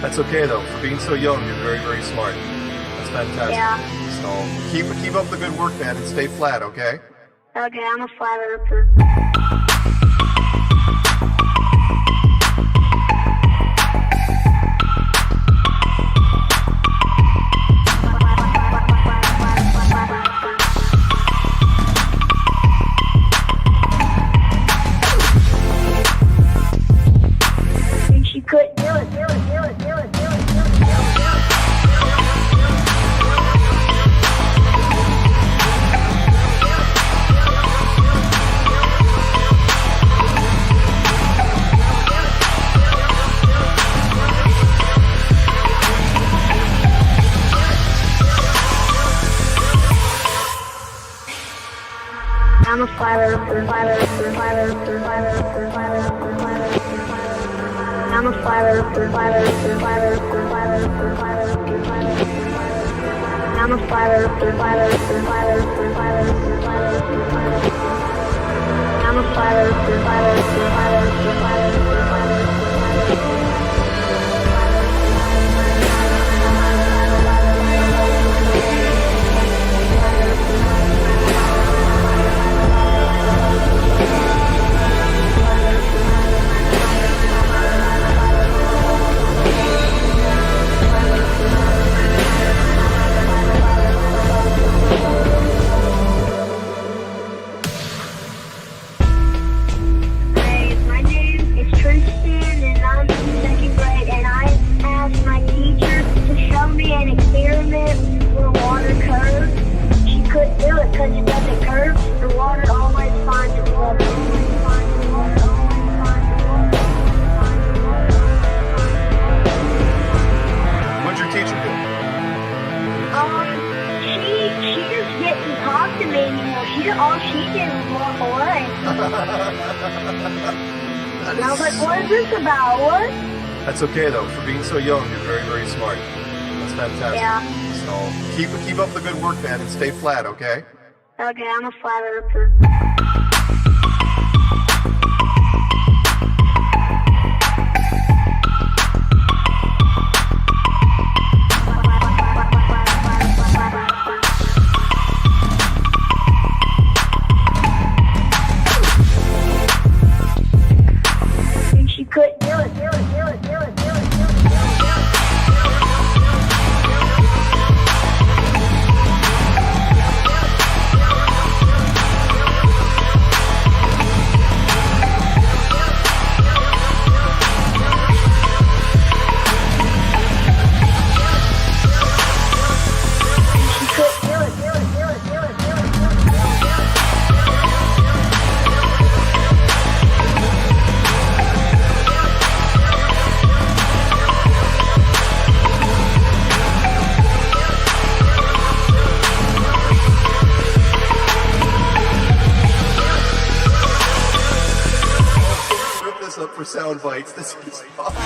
That's okay though. For being so young, you're very, very smart. That's fantastic. Yeah. So keep up the good work, man, and stay flat, okay? Okay, I'm a flat earther. She couldn't do it. I'm a flat earther. I'm a flat earther. I'm a flat earther. All she did was walk away. And I was like, what is this about? What? That's okay though. For being so young, you're very, very smart. That's fantastic. Yeah. So keep up the good work, man, and stay flat, okay? Okay, I'm a flat earther. For sound bites. This is awesome.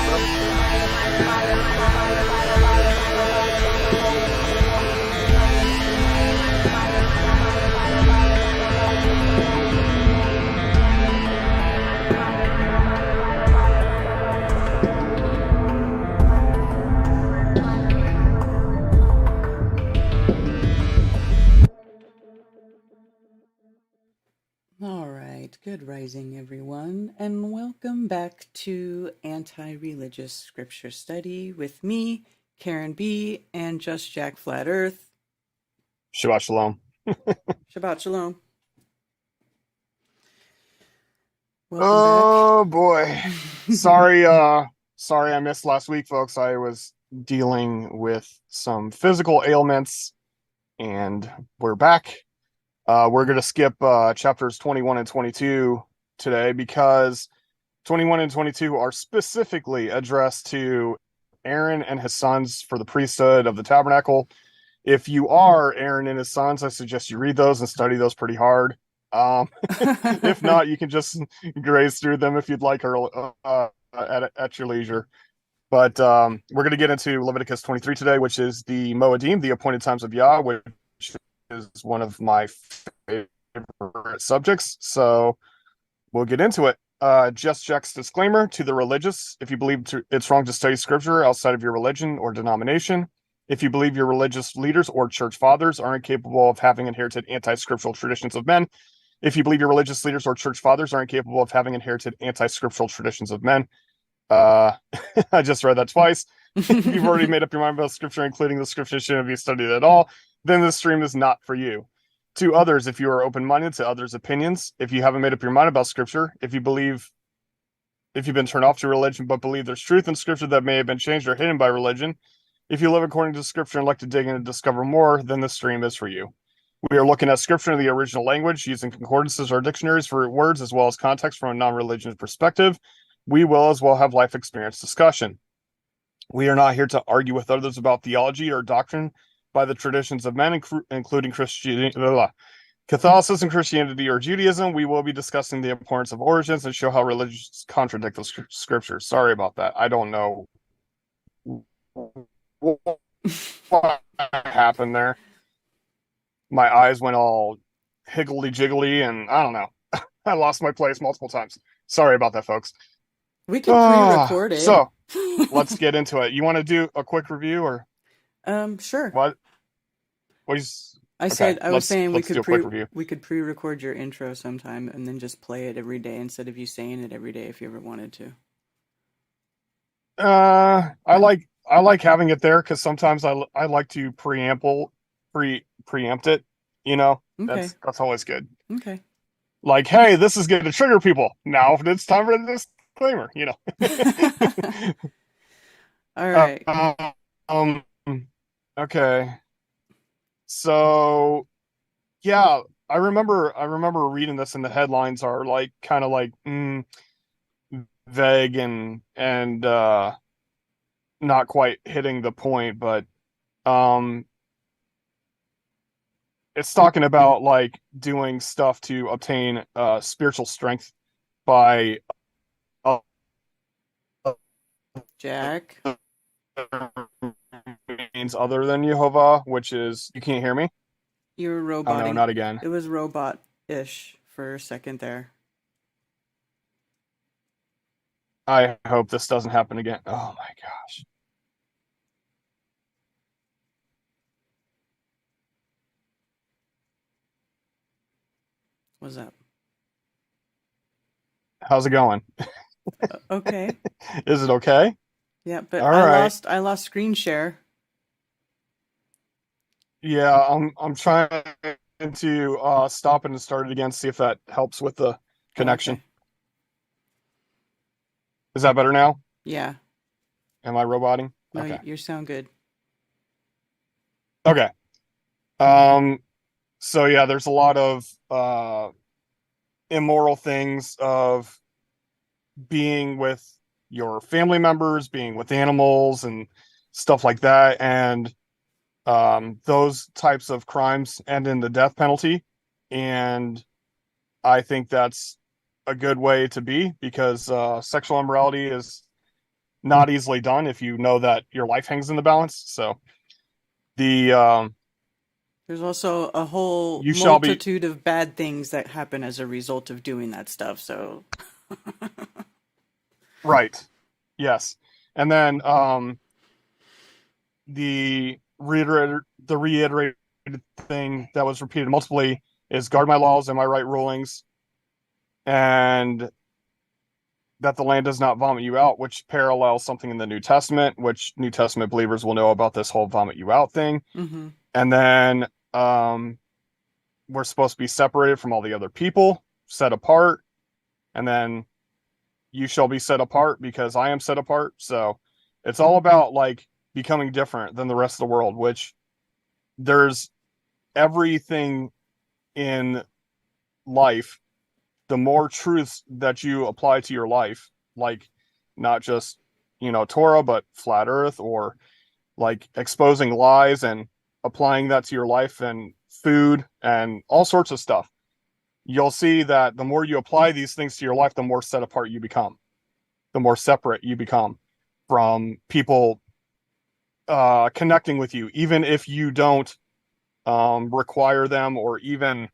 All right, good rising, everyone, and welcome back to Anti-Religious Scripture Study with me, Karen B, and Just Jack Flat Earth. Shabbat Shalom. Shabbat Shalom. Welcome back. Boy. Sorry I missed last week, folks. I was dealing with some physical ailments, and we're back. We're going to skip chapters 21 and 22 today because 21 and 22 are specifically addressed to Aaron and his sons for the priesthood of the tabernacle. If you are Aaron and his sons, I suggest you read those and study those pretty hard. If not, you can just graze through them if you'd like, or at your leisure. But we're going to get into Leviticus 23 today, which is the Moedim, the appointed times of Yah, which is one of my favorite subjects. So we'll get into it. Just Jack's disclaimer to the religious: if you believe it's wrong to study scripture outside of your religion or denomination, if you believe your religious leaders or church fathers are incapable of having inherited anti-scriptural traditions of men, if you believe your religious leaders or church fathers are incapable of having inherited anti-scriptural traditions of men, I just read that twice. If you've already made up your mind about scripture, including the scripture shouldn't be studied at all, then this stream is not for you. To others, if you are open-minded to others' opinions, if you haven't made up your mind about scripture, if you've been turned off to religion but believe there's truth in scripture that may have been changed or hidden by religion, if you live according to scripture and like to dig in and discover more, then this stream is for you. We are looking at scripture in the original language using concordances or dictionaries for words as well as context from a non-religious perspective. We will as well have life experience discussion. We are not here to argue with others about theology or doctrine by the traditions of men, including Catholicism, Christianity, or Judaism. We will be discussing the importance of origins and show how religions contradict the scriptures. Sorry about that. I don't know what happened there. My eyes went all higgledy-jiggly, and I don't know. I lost my place multiple times. Sorry about that, folks. We could pre-record it. So, let's get into it. You want to do a quick review, or sure. what? I was saying we could pre-record your intro sometime and then just play it every day instead of you saying it every day if you ever wanted to. I like having it there because sometimes I like to preempt it. You know, Okay. that's always good. Okay. Like, hey, this is going to trigger people. Now it's time for the disclaimer. You know. All right. Okay. So, yeah, I remember reading this, and the headlines are like kind of like vague and not quite hitting the point, but it's talking about like doing stuff to obtain spiritual strength by Jack, means other than Jehovah, which is, you can't hear me? you were roboting. Oh no, not again. It was robot-ish for a second there. I hope this doesn't happen again. Oh my gosh. What's up? How's it going? Okay. Is it okay? Yeah, but All right. I lost screen share. Yeah, I'm trying to stop it and start it again, see if that helps with the connection. Okay. Is that better now? Yeah. Am I roboting? No, Okay. you sound good. Okay. So yeah, there's a lot of immoral things of being with your family members, being with animals and stuff like that, and those types of crimes end in the death penalty. And I think that's a good way to be, because sexual immorality is not easily done if you know that your life hangs in the balance. So the there's also a whole you shall be multitude of bad things that happen as a result of doing that stuff. So right. Yes. And then the reiterated thing that was repeated multiply is guard my laws and my right rulings, and that the land does not vomit you out, which parallels something in the New Testament, which New Testament believers will know about this whole vomit you out thing. mm-hmm. And then we're supposed to be separated from all the other people, set apart, and then you shall be set apart because I am set apart. So it's all about like becoming different than the rest of the world, which there's everything in life. The more truths that you apply to your life, like not just, Torah, but flat earth, or like exposing lies and applying that to your life and food and all sorts of stuff, you'll see that the more you apply these things to your life, the more set apart you become, the more separate you become from people connecting with you, even if you don't require them or even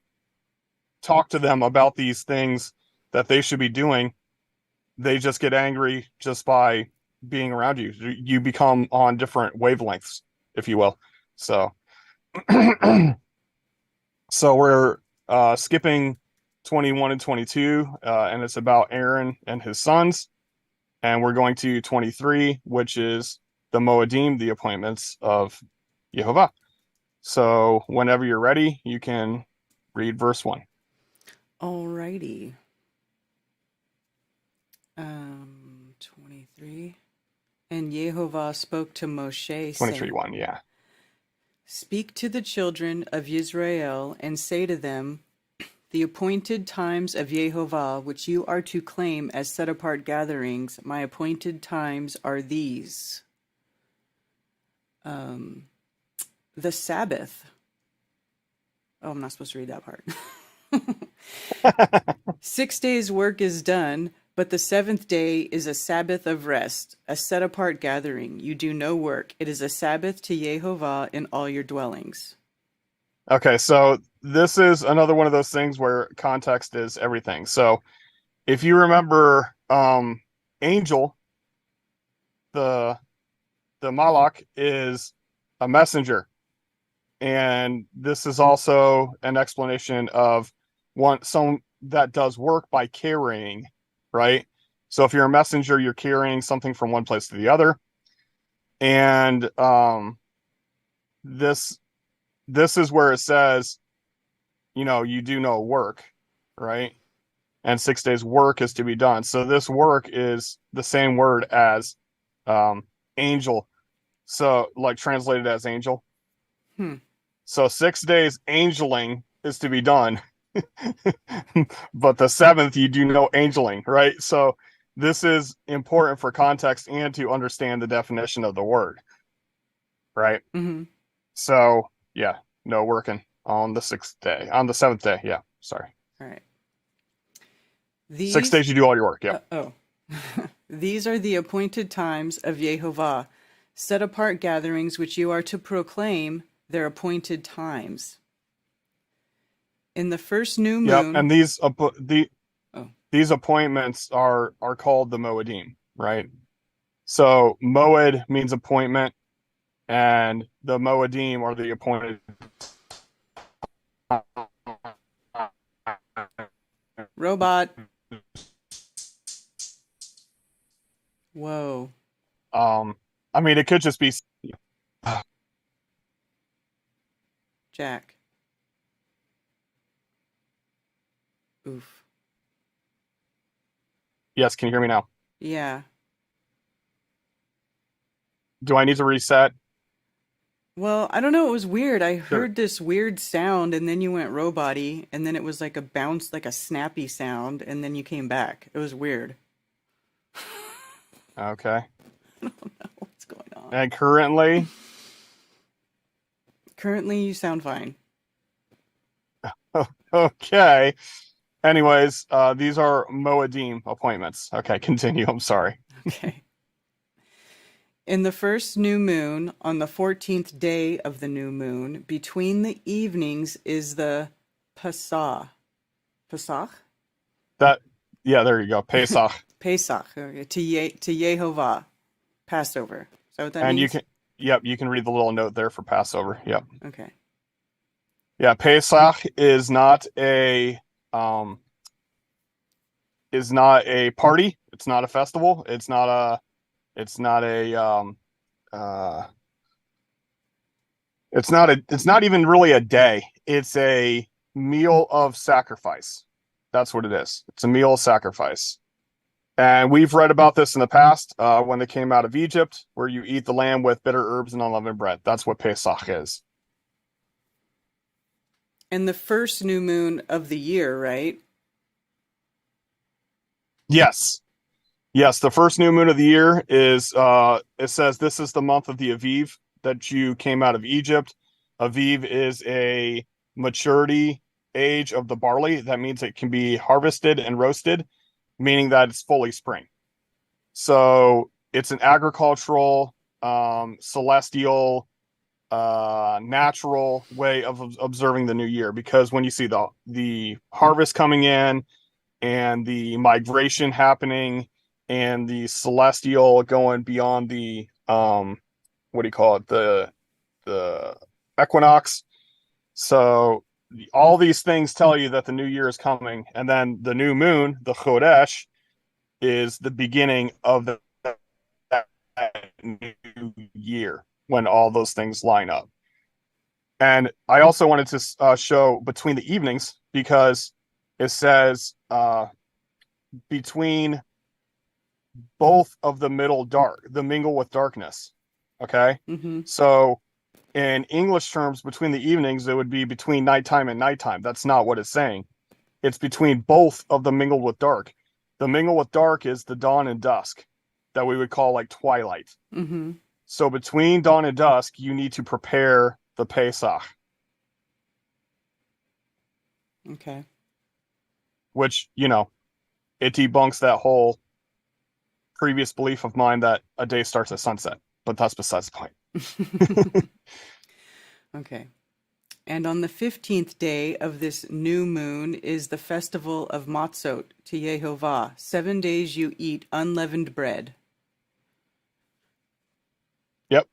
talk to them about these things that they should be doing. They just get angry just by being around you. You become on different wavelengths, if you will. So so we're skipping 21 and 22, and it's about Aaron and his sons, and we're going to 23, which is the Moedim, the appointments of Yehovah. So whenever you're ready, you can read verse 1. Alrighty. 23. And Yehovah spoke to Moshe, 23, saying, 1, yeah. Speak to the children of Israel and say to them, the appointed times of Yehovah, which you are to claim as set-apart gatherings, my appointed times are these. The Sabbath. Oh, I'm not supposed to read that part. 6 days' work is done, but the seventh day is a Sabbath of rest, a set-apart gathering. You do no work. It is a Sabbath to Yehovah in all your dwellings. Okay, so this is another one of those things where context is everything. So if you remember, angel, the Malach is a messenger. And this is also an explanation of someone that does work by carrying, right? So if you're a messenger, you're carrying something from one place to the other. And this is where it says, you do no work, right? And 6 days work is to be done. So this work is the same word as angel. So like translated as angel. So 6 days angeling is to be done. But the seventh, you do no angeling, right? So this is important for context and to understand the definition of the word, right? Mm-hmm. So yeah, no working on the seventh day. Yeah, sorry. All right. 6 days you do all your work. Yeah. These are the appointed times of Yehovah, set apart gatherings which you are to proclaim their appointed times. In the first new moon. Yep, and these appointments are called the Moedim, right? So Moed means appointment, and the Moedim are the appointed. Robot. Whoa. I mean, it could just be. Jack. Oof. Yes, can you hear me now? Yeah. Do I need to reset? Well, I don't know. It was weird. I heard this weird sound, and then you went robot-y, and then it was like a bounce, like a snappy sound, and then you came back. It was weird. Okay. I don't know what's going on. And currently? Currently, you sound fine. Okay. Anyways, these are Moedim appointments. Okay, continue. I'm sorry. Okay. In the first new moon, on the 14th day of the new moon, between the evenings is the Pesach. Pesach? Yeah, there you go. Pesach. Pesach, okay, to Yehovah. Passover. Is that what that And means? you can read the little note there for Passover. Yep. Okay. Yeah, Pesach is not a party. It's not a festival. It's not even really a day. It's a meal of sacrifice. That's what it is. It's a meal of sacrifice. And we've read about this in the past when they came out of Egypt, where you eat the lamb with bitter herbs and unleavened bread. That's what Pesach is. And the first new moon of the year, right? Yes. Yes, the first new moon of the year is, it says this is the month of the Aviv that you came out of Egypt. Aviv is a maturity age of the barley. That means it can be harvested and roasted, meaning that it's fully spring. So it's an agricultural, celestial, natural way of observing the new year, because when you see the harvest coming in and the migration happening and the celestial going beyond the what do you call it, the equinox, so all these things tell you that the new year is coming. And then the new moon, the chodesh, is the beginning of that new year, when all those things line up. And I also wanted to show between the evenings, because it says between both of the mingle with darkness. Okay. Mm-hmm. So in English terms, between the evenings, it would be between nighttime and nighttime. That's not what it's saying. It's between both of the mingled with dark. The mingle with dark is the dawn and dusk that we would call like twilight. Mm-hmm. So between dawn and dusk, you need to prepare the Pesach, Okay. which, it debunks that whole previous belief of mine that a day starts at sunset. But that's besides the point. Okay. And on the 15th day of this new moon is the festival of Matzot to Yehovah. 7 days you eat unleavened bread. Yep.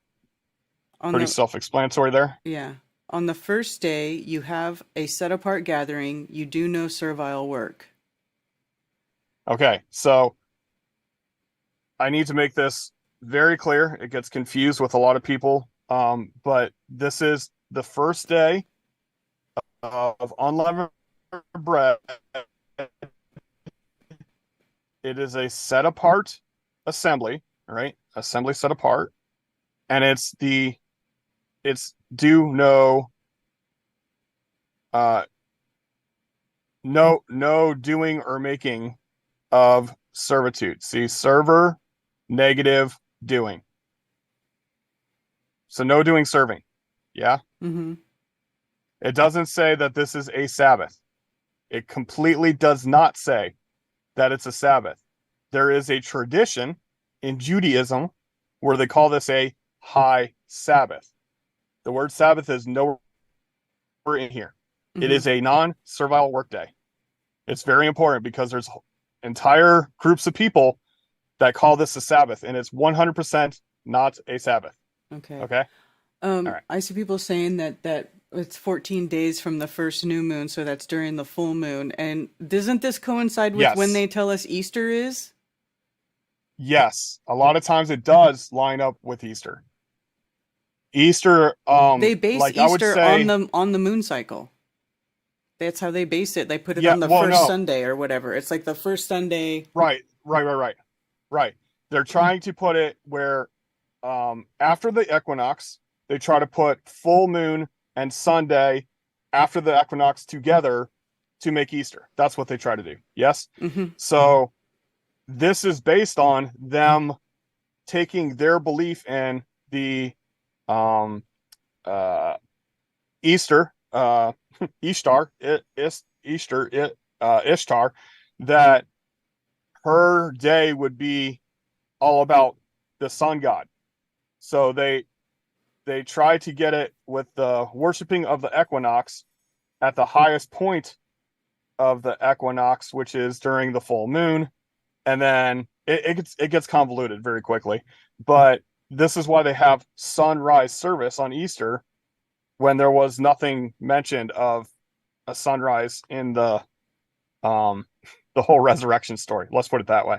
On Pretty the, self-explanatory there. yeah. On the first day you have a set-apart gathering. You do no servile work. Okay, so I need to make this very clear. It gets confused with a lot of people. But this is the first day of unleavened bread. It is a set apart assembly, right? Assembly set apart. And it's do no doing or making of servitude. See, server, negative, doing. So no doing, serving. Yeah. Mm-hmm. It doesn't say that this is a Sabbath. It completely does not say that it's a Sabbath. There is a tradition in Judaism where they call this a high Sabbath. The word Sabbath is nowhere in here. Mm-hmm. It is a non-servile workday. It's very important because there's entire groups of people that call this a Sabbath, and it's 100% not a Sabbath. Okay. Okay. All right. I see people saying that it's 14 days from the first new moon, so that's during the full moon. And doesn't this coincide with when Yes. they tell us Easter is? Yes. A lot of times it does line up with Easter. Easter, They base like I would Easter say, on the moon cycle. That's how they base it. They put it yeah, on the well, first no, Sunday or whatever. It's like the first Sunday. right. They're trying to put it where, after the equinox, they try to put full moon and Sunday after the equinox together to make Easter. That's what they try to do. Yes. Mm-hmm. So this is based on them taking their belief in the Easter, Ishtar, Ishtar, that her day would be all about the sun god. So they try to get it with the worshiping of the equinox at the highest point of the equinox, which is during the full moon, and then it gets convoluted very quickly. But this is why they have sunrise service on Easter, when there was nothing mentioned of a sunrise in the whole resurrection story. Let's put it that way.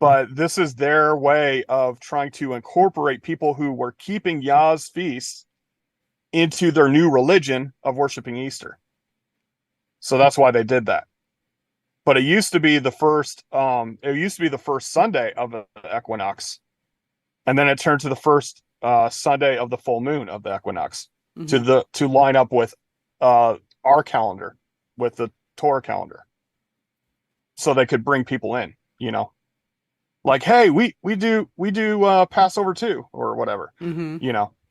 But this is their way of trying to incorporate people who were keeping Yah's feasts into their new religion of worshiping Easter. So that's why they did that. but it used to be the first Sunday of the equinox, and then it turned to the first Sunday of the full moon of the equinox to line up with our calendar, with the Torah calendar, so they could bring people in, like, hey, we do Passover too, or whatever, and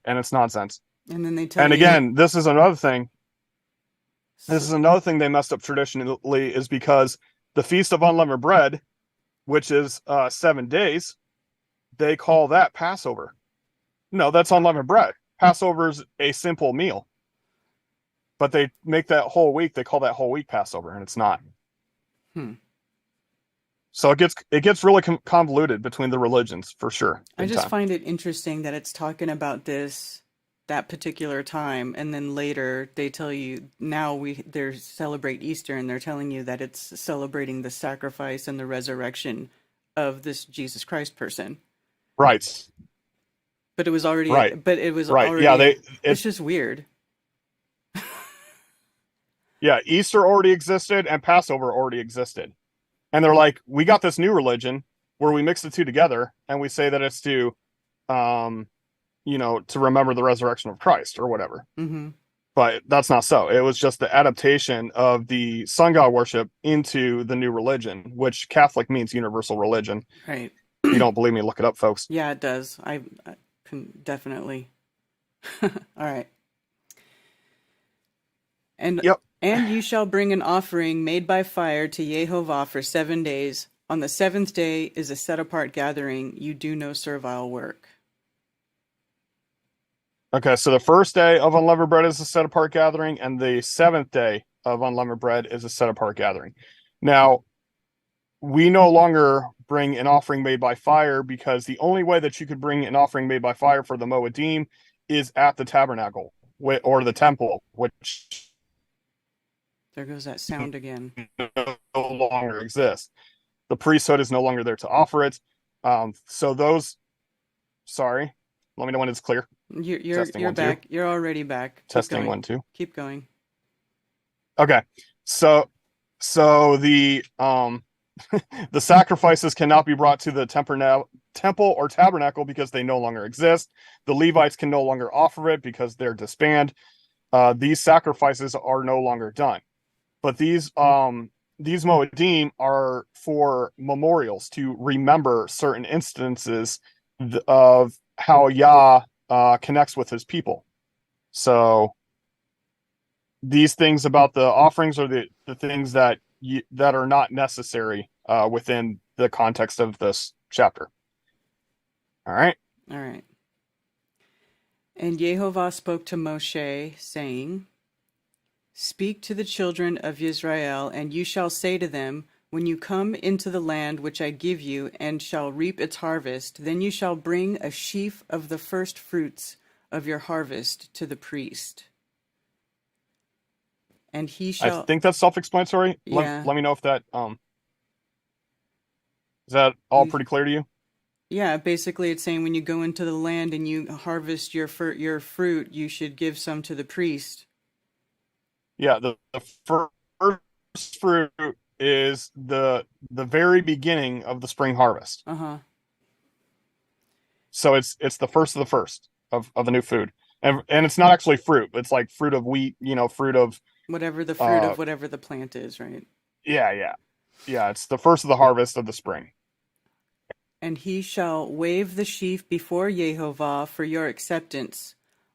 it's nonsense. And then they tell and you, again, this is another thing they messed up traditionally, is because the Feast of Unleavened Bread, which is 7 days, they call that Passover. No, that's unleavened bread. Passover is a simple meal, but they make that whole week, they call that whole week Passover, and it's not. So it gets really convoluted between the religions, for sure. I just find it interesting that it's talking about that particular time, and then later they tell you they celebrate Easter, and they're telling you that it's celebrating the sacrifice and the resurrection of this Jesus Christ person. Right. But it was already right. But it was right. already. Yeah, it's just weird. Yeah, Easter already existed and Passover already existed. And they're like, we got this new religion where we mix the two together and we say that it's to to remember the resurrection of Christ or whatever. But that's not so. It was just the adaptation of the sun god worship into the new religion, which Catholic means universal religion. Right. If you don't believe me, look it up, folks. Yeah, it does. I can definitely. All right. And you shall bring an offering made by fire to Yehovah for 7 days. On the 7th day is a set-apart gathering. You do no servile work. Okay, so the first day of unleavened bread is a set-apart gathering, and the 7th day of unleavened bread is a set-apart gathering. Now, we no longer bring an offering made by fire, because the only way that you could bring an offering made by fire for the Moedim is at the tabernacle or the temple, which there goes that sound again. No longer exists. The priesthood is no longer there to offer it. So those, sorry, let me know when it's clear. You're back. 2. You're already back. Testing 1 2. Keep going. Okay, so the the sacrifices cannot be brought to the temple or tabernacle because they no longer exist. The Levites can no longer offer it because they're disbanded. These sacrifices are no longer done. But these Moedim are for memorials to remember certain instances of how Yah connects with his people. So these things about the offerings are the things that are not necessary within the context of this chapter. All right. And Yehovah spoke to Moshe, saying, Speak to the children of Israel, and you shall say to them, when you come into the land which I give you, and shall reap its harvest, then you shall bring a sheaf of the first fruits of your harvest to the priest. And he shall... I think that's self-explanatory. Yeah. Let me know if that... Is that all pretty clear to you? Yeah, basically it's saying when you go into the land and you harvest your fruit, you should give some to the priest. Yeah, the first fruit is the very beginning of the spring harvest. So it's the first of the first of the new food, and it's not actually fruit. It's like fruit of wheat, fruit of whatever the fruit of whatever the plant is, right? Yeah. It's the first of the harvest of the spring. And he shall wave the sheaf before Yehovah for your acceptance.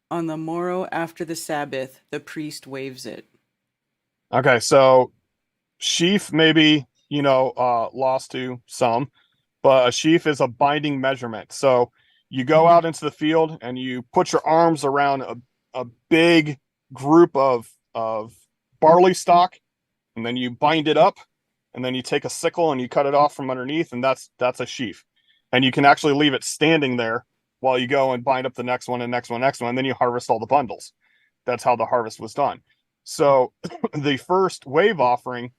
On the morrow after the Sabbath, the priest waves it. Okay, so sheaf maybe, lost to some, but a sheaf is a binding measurement. So you go out into the field and you put your arms around a big group of barley stalk, and then you bind it up, and then you take a sickle and you cut it off from underneath, and that's a sheaf. And you can actually leave it standing there while you go and bind up the next one and next one, and then you harvest all the bundles. That's how the harvest was done. So the first wave offering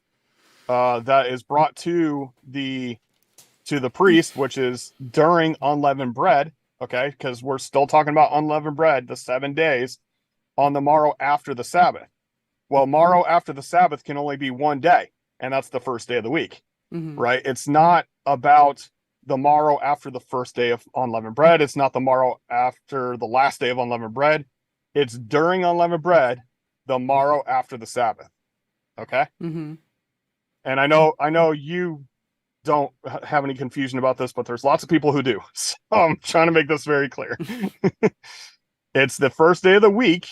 that is brought to the priest, which is during unleavened bread, okay, because we're still talking about unleavened bread, the 7 days, on the morrow after the Sabbath. Well, morrow after the Sabbath can only be 1 day. and that's the first day of the week, Mm-hmm. right? It's not about the morrow after the first day of unleavened bread. It's not the morrow after the last day of unleavened bread. It's during unleavened bread, the morrow after the Sabbath. Okay. Mm-hmm. And I know you don't have any confusion about this, but there's lots of people who do. So I'm trying to make this very clear. It's the first day of the week,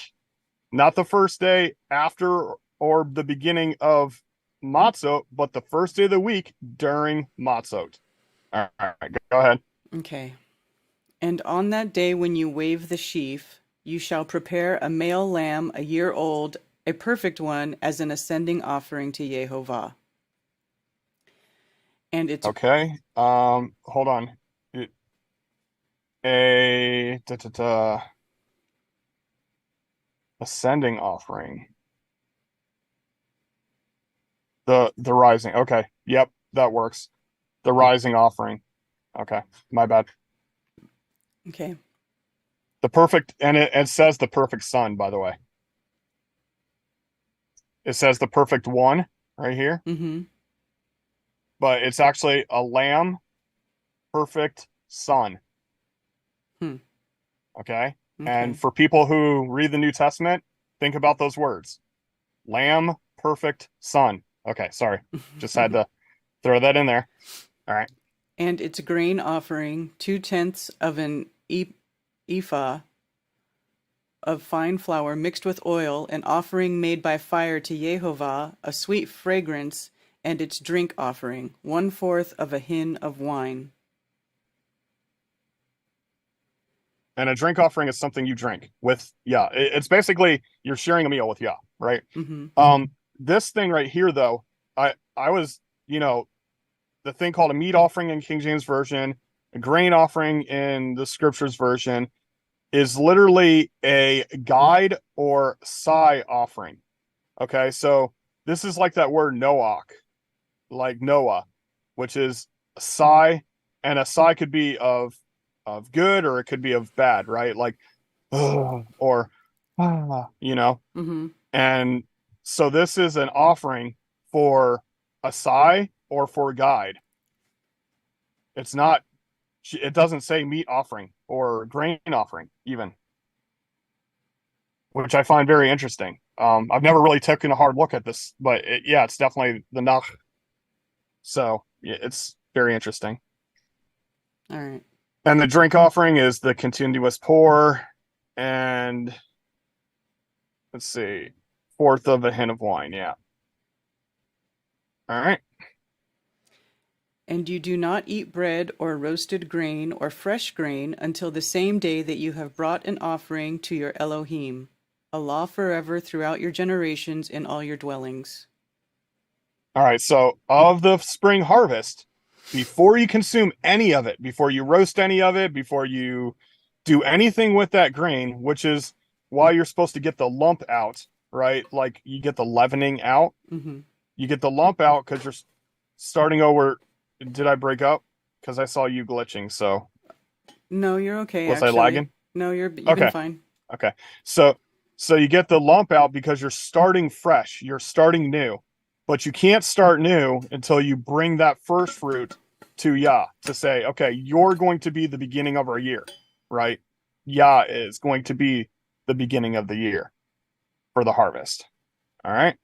not the first day after or the beginning of Matzot, but the first day of the week during Matzot. All right, go ahead. Okay. And on that day when you wave the sheaf, you shall prepare a male lamb a year old, a perfect one, as an ascending offering to Yehovah. And it's Okay. Hold on. Ascending offering. The rising. Okay. Yep, that works. The rising offering. Okay. My bad. okay. The perfect, and it says the perfect son, by the way. It says the perfect one right here, Mm-hmm. but it's actually a lamb, perfect son. Hmm. Okay. Okay. And for people who read the New Testament, think about those words. Lamb, perfect son. Okay, sorry. Just had to throw that in there. All right. And its grain offering, 2/10 of an ephah of fine flour mixed with oil, an offering made by fire to Yehovah, a sweet fragrance, and its drink offering, 1/4 of a hin of wine. And a drink offering is something you drink with Yah. It's basically you're sharing a meal with Yah, right? Mm-hmm. This thing right here, though, I was, the thing called a meat offering in King James Version, a grain offering in the Scriptures version, is literally a guide or sigh offering. Okay, so this is like that word Noach, like Noah, which is a sigh, and a sigh could be of good or it could be of bad, right? Like or Mm-hmm. and so this is an offering for a sigh or for a guide. It's not, it doesn't say meat offering or grain offering even, which I find very interesting. I've never really taken a hard look at this, but it's definitely the nach. So yeah, it's very interesting. All right. And the drink offering is the continuous pour, and let's see, 1/4 of a hin of wine. Yeah. All right. And you do not eat bread or roasted grain or fresh grain until the same day that you have brought an offering to your Elohim, a law forever throughout your generations in all your dwellings. All right. So of the spring harvest, before you consume any of it, before you roast any of it, before you do anything with that grain, which is why you're supposed to get the lump out, right? Like you get the leavening out. Mm-hmm. You get the lump out because you're starting over. Did I break up? Because I saw you glitching. So No, you're okay, was actually. I lagging? No, you've Okay. been fine. Okay. So you get the lump out because you're starting fresh. You're starting new. But you can't start new until you bring that first fruit to Yah to say, okay, you're going to be the beginning of our year, right? Yah is going to be the beginning of the year for the harvest. All right.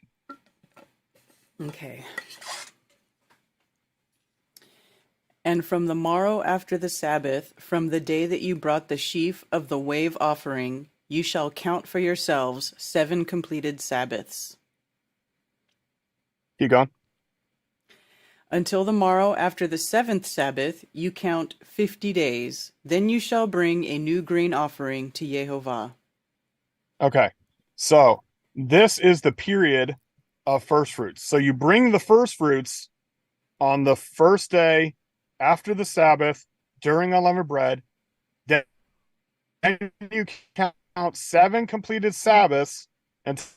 Okay. And from the morrow after the Sabbath, from the day that you brought the sheaf of the wave offering, you shall count for yourselves 7 completed Sabbaths. Keep going. Until the morrow after the 7th Sabbath, you count 50 days. Then you shall bring a new grain offering to Yehovah. Okay. So this is the period of first fruits. So you bring the first fruits on the first day after the Sabbath during unleavened bread. Then you count 7 completed Sabbaths until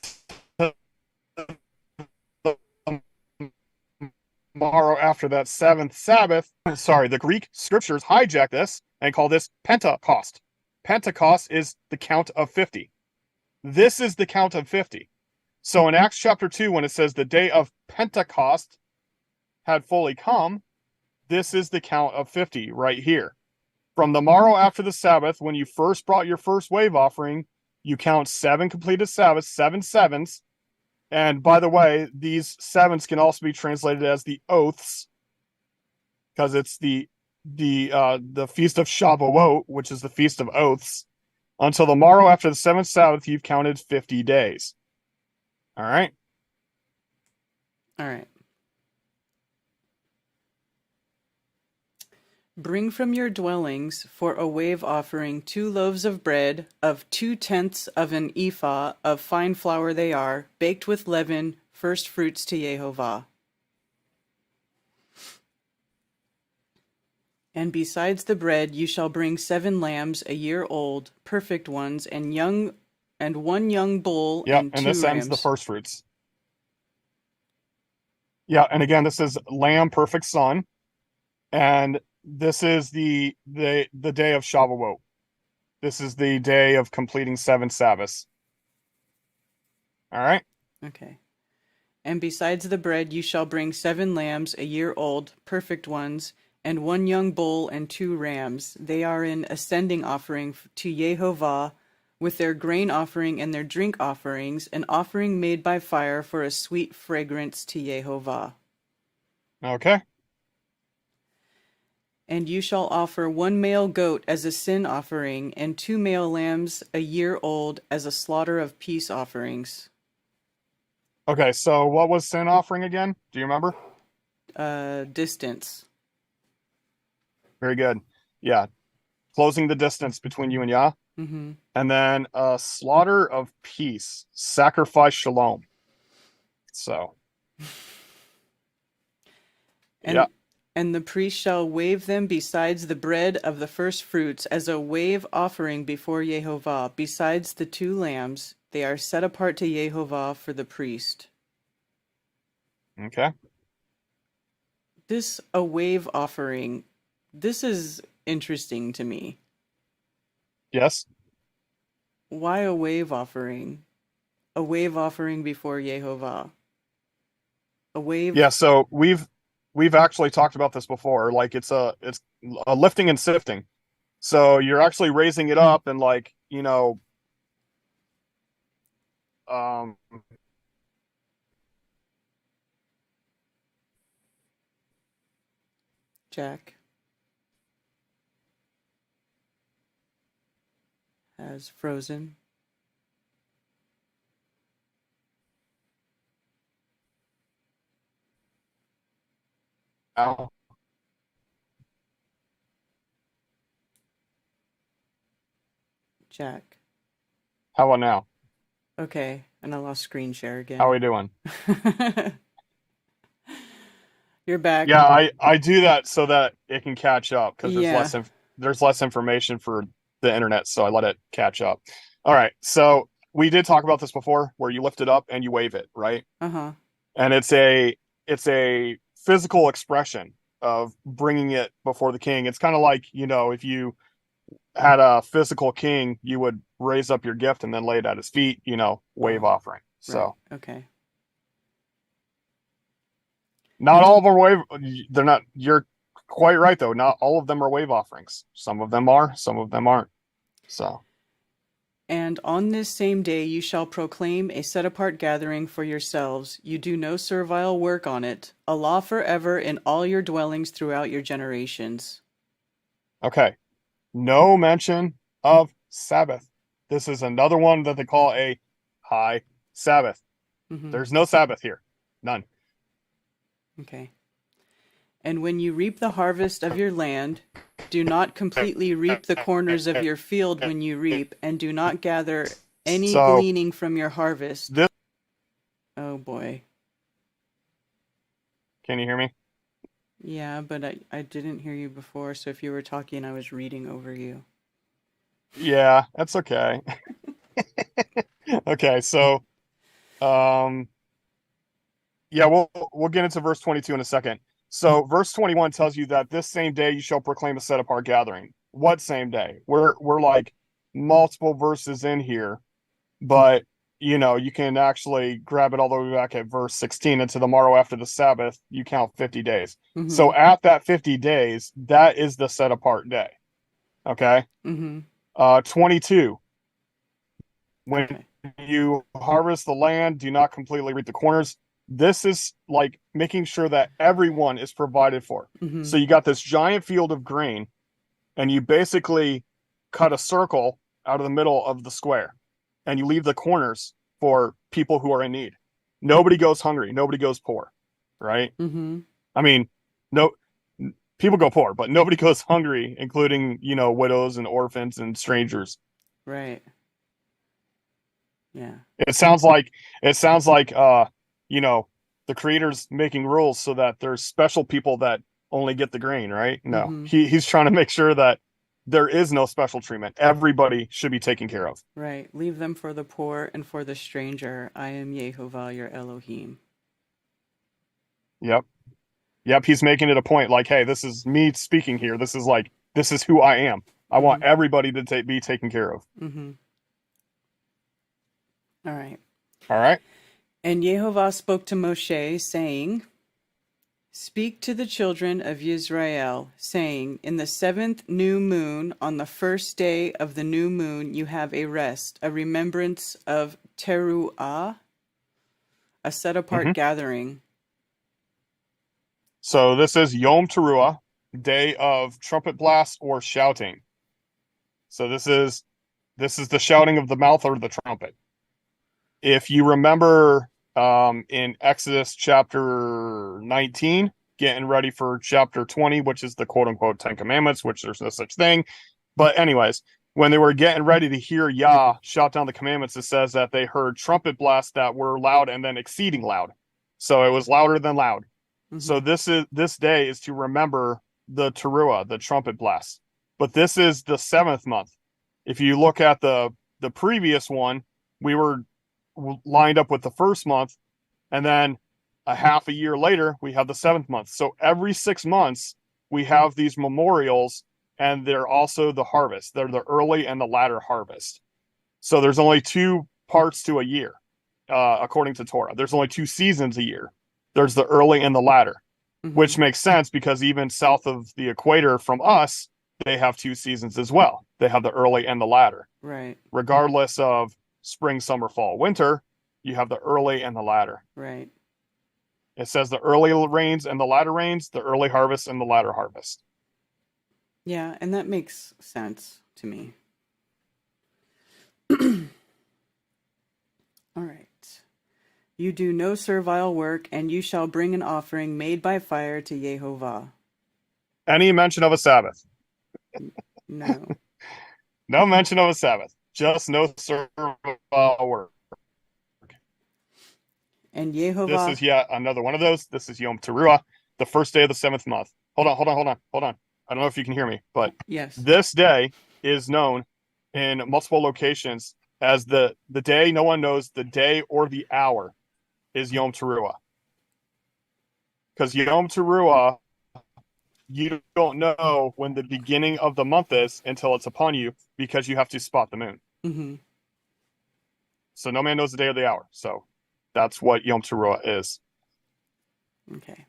tomorrow after that 7th Sabbath. Sorry, the Greek scriptures hijack this and call this Pentecost. Pentecost is the count of 50. This is the count of 50. So in Acts chapter 2, when it says the day of Pentecost had fully come, this is the count of 50 right here. From the morrow after the Sabbath, when you first brought your first wave offering, you count 7 completed Sabbaths, 7 sevens. And by the way, these sevens can also be translated as the oaths, because it's the feast of Shavuot, which is the feast of oaths. Until the morrow after the 7th Sabbath, you've counted 50 days. All right. All right. Bring from your dwellings for a wave offering 2 loaves of bread of 2/10 of an ephah of fine flour they are, baked with leaven, first fruits to Jehovah. And besides the bread you shall bring 7 lambs a year old, perfect ones, and 1 young bull, Yep, and and 2 this ends the rams. first fruits. Yeah, and again, this is lamb perfect son, and this is the day of Shavuot. This is the day of completing 7 Sabbaths. All right. Okay. And besides the bread you shall bring 7 lambs a year old, perfect ones, and 1 young bull and 2 rams. They are an ascending offering to Jehovah, with their grain offering and their drink offerings, an offering made by fire for a sweet fragrance to Jehovah. Okay. And you shall offer 1 male goat as a sin offering, and 2 male lambs a year old as a slaughter of peace offerings. Okay, so what was sin offering again? Do you remember? Distance. Very good. Yeah. Closing the distance between you and Yah. Mm-hmm. And then a slaughter of peace, sacrifice shalom. So, yeah. And the priest shall wave them besides the bread of the first fruits as a wave offering before Jehovah. Besides the 2 lambs, they are set apart to Jehovah for the priest. Okay. A wave offering, this is interesting to me. Yes. Why a wave offering? A wave offering before Jehovah. A wave. Yeah, so we've actually talked about this before. Like it's a lifting and sifting. So you're actually raising it up and like, um Jack has frozen. ow. Jack. How about now? Okay, and I lost screen share again. How are we doing? You're back. Yeah, I do that so that it can catch up because Yeah. there's less information for the internet, so I let it catch up. All right, so we did talk about this before, where you lift it up and you wave it, right? Uh-huh. And it's a physical expression of bringing it before the king. It's kind of like, if you had a physical king, you would raise up your gift and then lay it at his feet, wave offering. So Right. Okay. not all of them are wave. They're not. You're quite right, though. Not all of them are wave offerings. Some of them are. Some of them aren't. So. And on this same day you shall proclaim a set-apart gathering for yourselves. You do no servile work on it. A law forever in all your dwellings throughout your generations. Okay. No mention of Sabbath. This is another one that they call a high Sabbath. Mm-hmm. There's no Sabbath here. None. Okay. And when you reap the harvest of your land, do not completely reap the corners of your field when you reap, and do not gather any gleaning from your harvest. Oh boy. Can you hear me? Yeah, but I didn't hear you before, so if you were talking, I was reading over you. Yeah, that's okay. Okay, so yeah, we'll get into verse 22 in a second. So verse 21 tells you that this same day you shall proclaim a set apart gathering. What same day? We're like multiple verses in here, but you can actually grab it all the way back at verse 16. And to the morrow after the Sabbath, you count 50 days. Mm-hmm. So at that 50 days, that is the set apart day. Okay. Mm-hmm. 22. When Okay. you harvest the land, do not completely reap the corners. This is like making sure that everyone is provided for. Mm-hmm. So you got this giant field of grain, and you basically cut a circle out of the middle of the square, and you leave the corners for people who are in need. Nobody goes hungry. Nobody goes poor, right? Mm-hmm. I mean, no, people go poor, but nobody goes hungry, including, widows and orphans and strangers. Right. Yeah. It sounds like the creator's making rules so that there's special people that only get the grain, right? No. Mm-hmm. He's trying to make sure that there is no special treatment. Everybody should be taken care of. Right. Leave them for the poor and for the stranger. I am Yehovah, your Elohim. Yep. He's making it a point like, hey, this is me speaking here. This is who I am. I want everybody to be taken care of. Mm-hmm. All right. All right. And Yehovah spoke to Moshe, saying, Speak to the children of Israel, saying, In the 7th new moon, on the first day of the new moon, you have a rest, a remembrance of Teruah, a set-apart gathering. So this is Yom Teruah, day of trumpet blast or shouting. So this is the shouting of the mouth or the trumpet. If you remember in Exodus chapter 19, getting ready for chapter 20, which is the quote-unquote 10 Commandments, which there's no such thing. But anyways, when they were getting ready to hear Yah shout down the commandments, it says that they heard trumpet blasts that were loud and then exceeding loud. So it was louder than loud. Mm-hmm. So this day is to remember the Teruah, the trumpet blast. But this is the 7th month. If you look at the previous one, we were lined up with the 1st month, and then a half a year later we have the 7th month. So every 6 months we have these memorials, and they're also the harvest. They're the early and the latter harvest. So there's only 2 parts to a year, according to Torah. There's only 2 seasons a year. There's the early and the latter, which makes sense because even south of the equator from us, they have 2 seasons as well. They have the early and the latter. Right. Regardless of spring, summer, fall, winter, you have the early and the latter. Right. It says the early rains and the latter rains, the early harvest and the latter harvest. Yeah, and that makes sense to me. All right. You do no servile work, and you shall bring an offering made by fire to Yehovah. Any mention of a Sabbath? No. No mention of a Sabbath. Just no servile work. And Yehovah... This is yet another one of those. This is Yom Teruah, the first day of the 7th month. Hold on. I don't know if you can hear me, but yes, this day is known in multiple locations as the day no one knows the day or the hour is Yom Teruah. Because Yom Teruah, you don't know when the beginning of the month is until it's upon you, because you have to spot the moon. Mm-hmm. So no man knows the day or the hour. So that's what Yom Teruah is. Okay.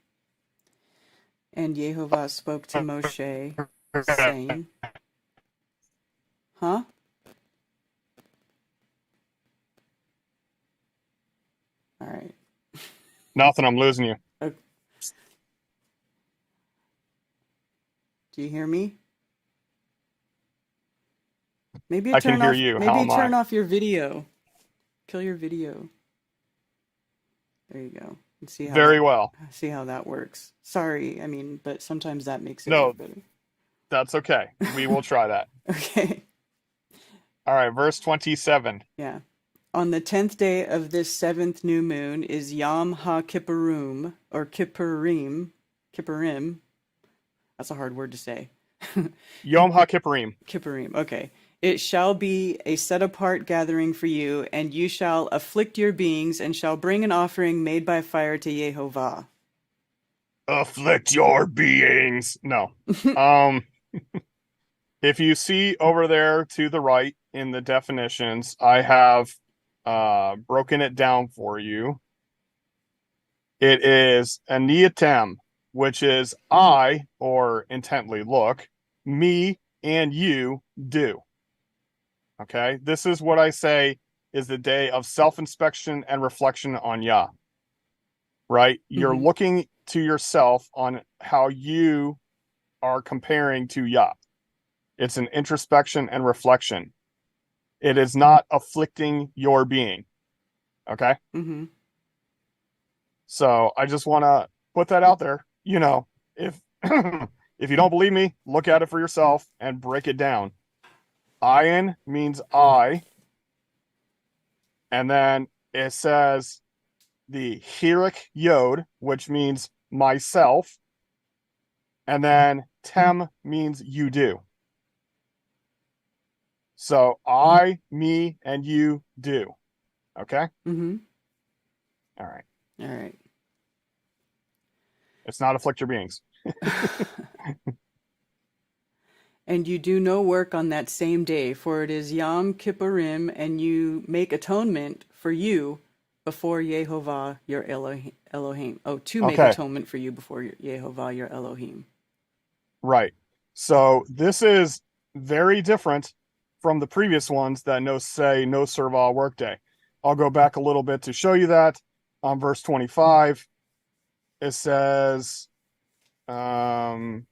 And Yehovah spoke to Moshe, saying, huh? All right. Nothing, I'm losing you. Okay. Do you hear me? Maybe I can hear you. Maybe turn off your video. Kill your video. There you go. And see how Very well. See how that works. Sorry, but sometimes that makes it No, better. That's okay. We will try that. Okay. All right, verse 27. Yeah. On the 10th day of this 7th new moon is Yom HaKippurim, or Kippurim. That's a hard word to say. Yom HaKippurim. Kippurim, okay. It shall be a set-apart gathering for you, and you shall afflict your beings, and shall bring an offering made by fire to Yehovah. Afflict your beings. No. If you see over there to the right in the definitions, I have broken it down for you. It is aniatem, which is I, or intently look, me, and you do. Okay, this is what I say is the day of self-inspection and reflection on Yah. Right? You're looking to yourself on how you are comparing to Yah. It's an introspection and reflection. It is not afflicting your being. Okay? Mm-hmm. So I just want to put that out there. You know, if if you don't believe me, look at it for yourself and break it down. Ayin means I, and then it says the Hirik Yod, which means myself, and then Tem means you do. So I, me, and you do. Okay? Mm-hmm. All right. All right. It's not afflict your beings. And you do no work on that same day, for it is Yom Kippurim, and you make atonement for you before Yehovah your Elohim. Oh, to make Okay. atonement for you before Yehovah your Elohim. Right. So this is very different from the previous ones that say no servile workday. I'll go back a little bit to show you that. On verse 25, it says, wait.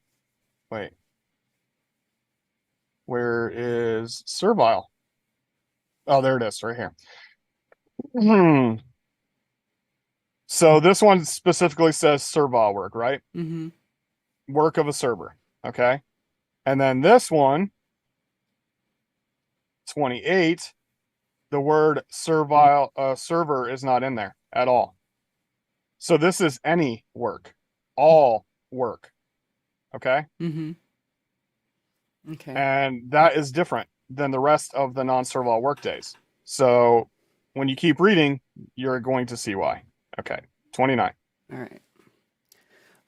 Where is servile? Oh, there it is, right here. So this one specifically says servile work, right? Mm-hmm. Work of a server, okay? And then this one, 28, the word servile server is not in there at all. So this is any work, all work, okay? Mm-hmm. Okay. And that is different than the rest of the non-servile work days. So when you keep reading, you're going to see why. Okay, 29. All right.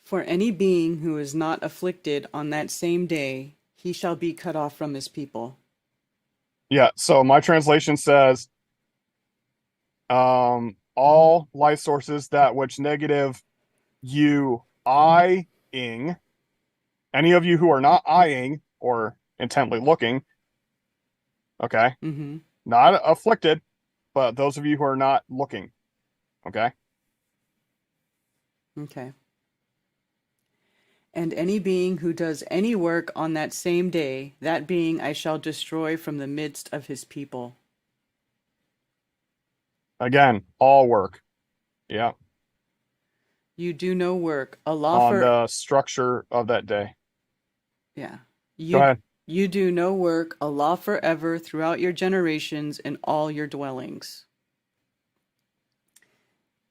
For any being who is not afflicted on that same day, he shall be cut off from his people. Yeah, so my translation says, all life sources that which negative you eyeing, any of you who are not eyeing or intently looking, okay, Mm-hmm. not afflicted, but those of you who are not looking, okay? Okay. And any being who does any work on that same day, that being I shall destroy from the midst of his people. Again, all work. Yeah. You do no work. Allah On the structure of that day. Yeah. Go ahead. You do no work, Allah forever throughout your generations in all your dwellings.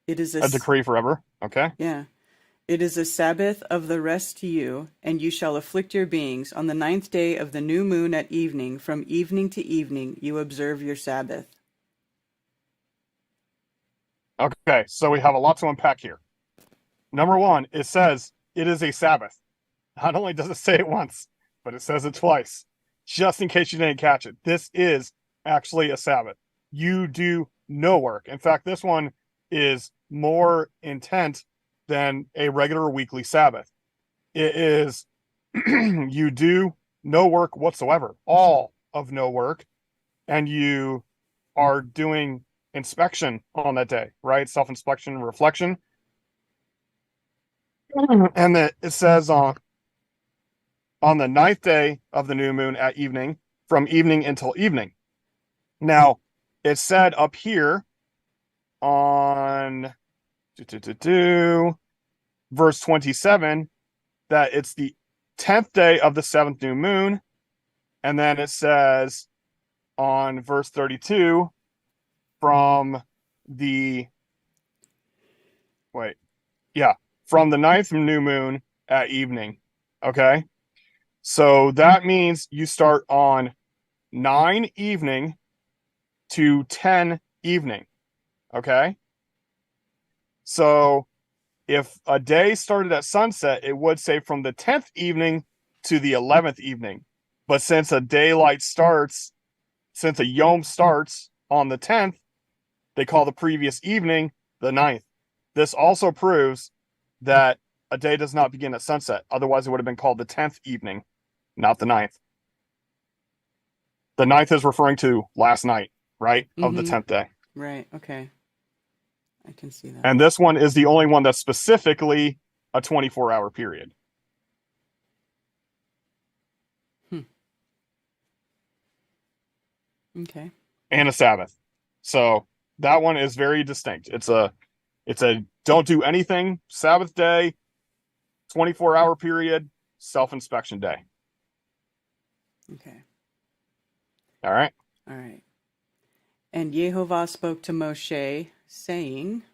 It is A decree forever. Okay. Yeah. It is a Sabbath of the rest to you, and you shall afflict your beings. On the 9th day of the new moon at evening, from evening to evening, you observe your Sabbath. Okay, so we have a lot to unpack here. Number one, it says it is a Sabbath. Not only does it say it once, but it says it twice. Just in case you didn't catch it, this is actually a Sabbath. You do no work. In fact, this one is more intent than a regular weekly Sabbath. It is you do no work whatsoever, all of no work, and you are doing inspection on that day, right? Self-inspection and reflection. And it says on the 9th day of the new moon at evening, from evening until evening. Now, it said up here on verse 27 that it's the 10th day of the 7th new moon. And then it says on verse 32 from the from the 9th new moon at evening. Okay. So that means you start on 9 evening to 10 evening. Okay. So if a day started at sunset, it would say from the 10th evening to the 11th evening. But since a yom starts on the 10th, They call the previous evening the ninth. This also proves that a day does not begin at sunset. Otherwise, it would have been called the 10th evening, not the ninth. The ninth is referring to last night, right? Of the 10th day. Right. Okay. I can see that. And this one is the only one that's specifically a 24-hour period. Okay. And a Sabbath. So that one is very distinct. It's a don't do anything Sabbath day, 24-hour period, self-inspection day. Okay. All right. All right. And Yehovah spoke to Moshe, saying,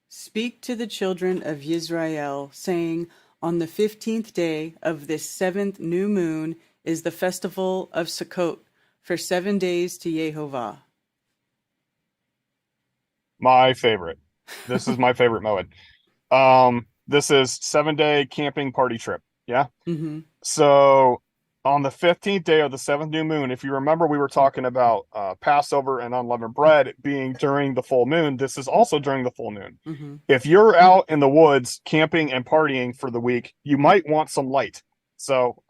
Speak to the children of Israel, saying, On the 15th day of this 7th new moon is the festival of Sukkot, for 7 days to Yehovah. My favorite. This is my favorite mode. This is 7-day camping party trip. Yeah. Mm-hmm. So on the 15th day of the 7th new moon, if you remember, we were talking about Passover and unleavened bread being during the full moon. This is also during the full moon. Mm-hmm. If you're out in the woods camping and partying for the week, you might want some light. So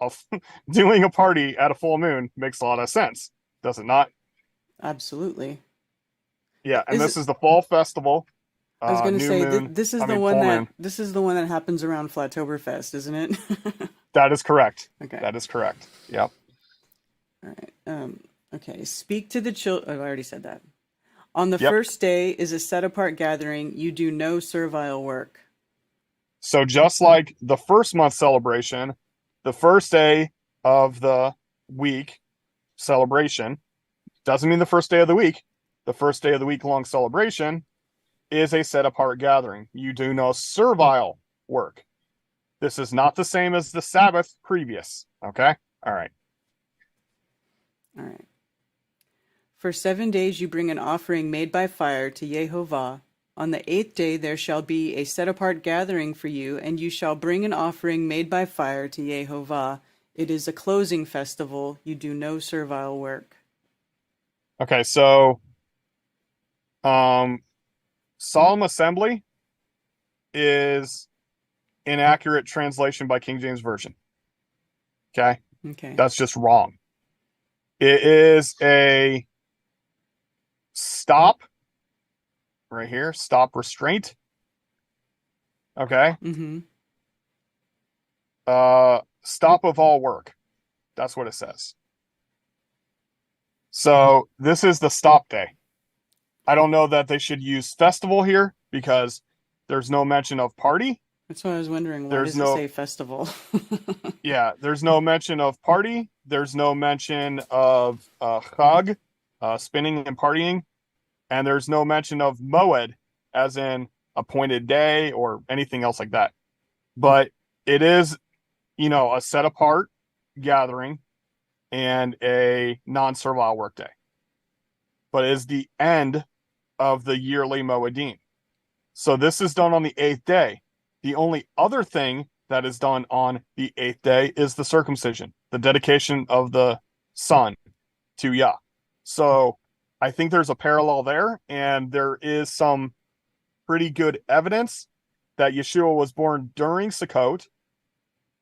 doing a party at a full moon makes a lot of sense, does it not? Absolutely. Yeah, and this is the fall festival. I was going to say moon, this is I the mean, one full that moon. this is the one that happens around Flattoberfest, isn't it? That is correct. Okay. That is correct. Yep. All right. Okay. Speak to the children. Oh, I already said that. On the first day is a set apart gathering. You do no servile work. So just like the first month celebration, the first day of the week celebration doesn't mean the first day of the week. The first day of the week-long celebration is a set apart gathering. You do no servile work. This is not the same as the Sabbath previous. Okay? All right. All right. For 7 days you bring an offering made by fire to Yehovah. On the 8th day there shall be a set apart gathering for you, and you shall bring an offering made by fire to Yehovah. It is a closing festival. You do no servile work. Okay, so solemn assembly is inaccurate translation by King James Version. Okay? Okay. That's just wrong. It is a stop right here, stop restraint. Okay? Mm-hmm. Stop of all work. That's what it says. So this is the stop day. I don't know that they should use festival here because there's no mention of party. That's why I was wondering, why does it say festival? Yeah, there's no mention of party. There's no mention of chag, spinning and partying. And there's no mention of moed, as in appointed day or anything else like that. But it is, a set apart gathering and a non-servile workday. But it is the end of the yearly moedim. So this is done on the 8th day. The only other thing that is done on the 8th day is the circumcision, the dedication of the son to Yah. So I think there's a parallel there, and there is some pretty good evidence that Yeshua was born during Sukkot,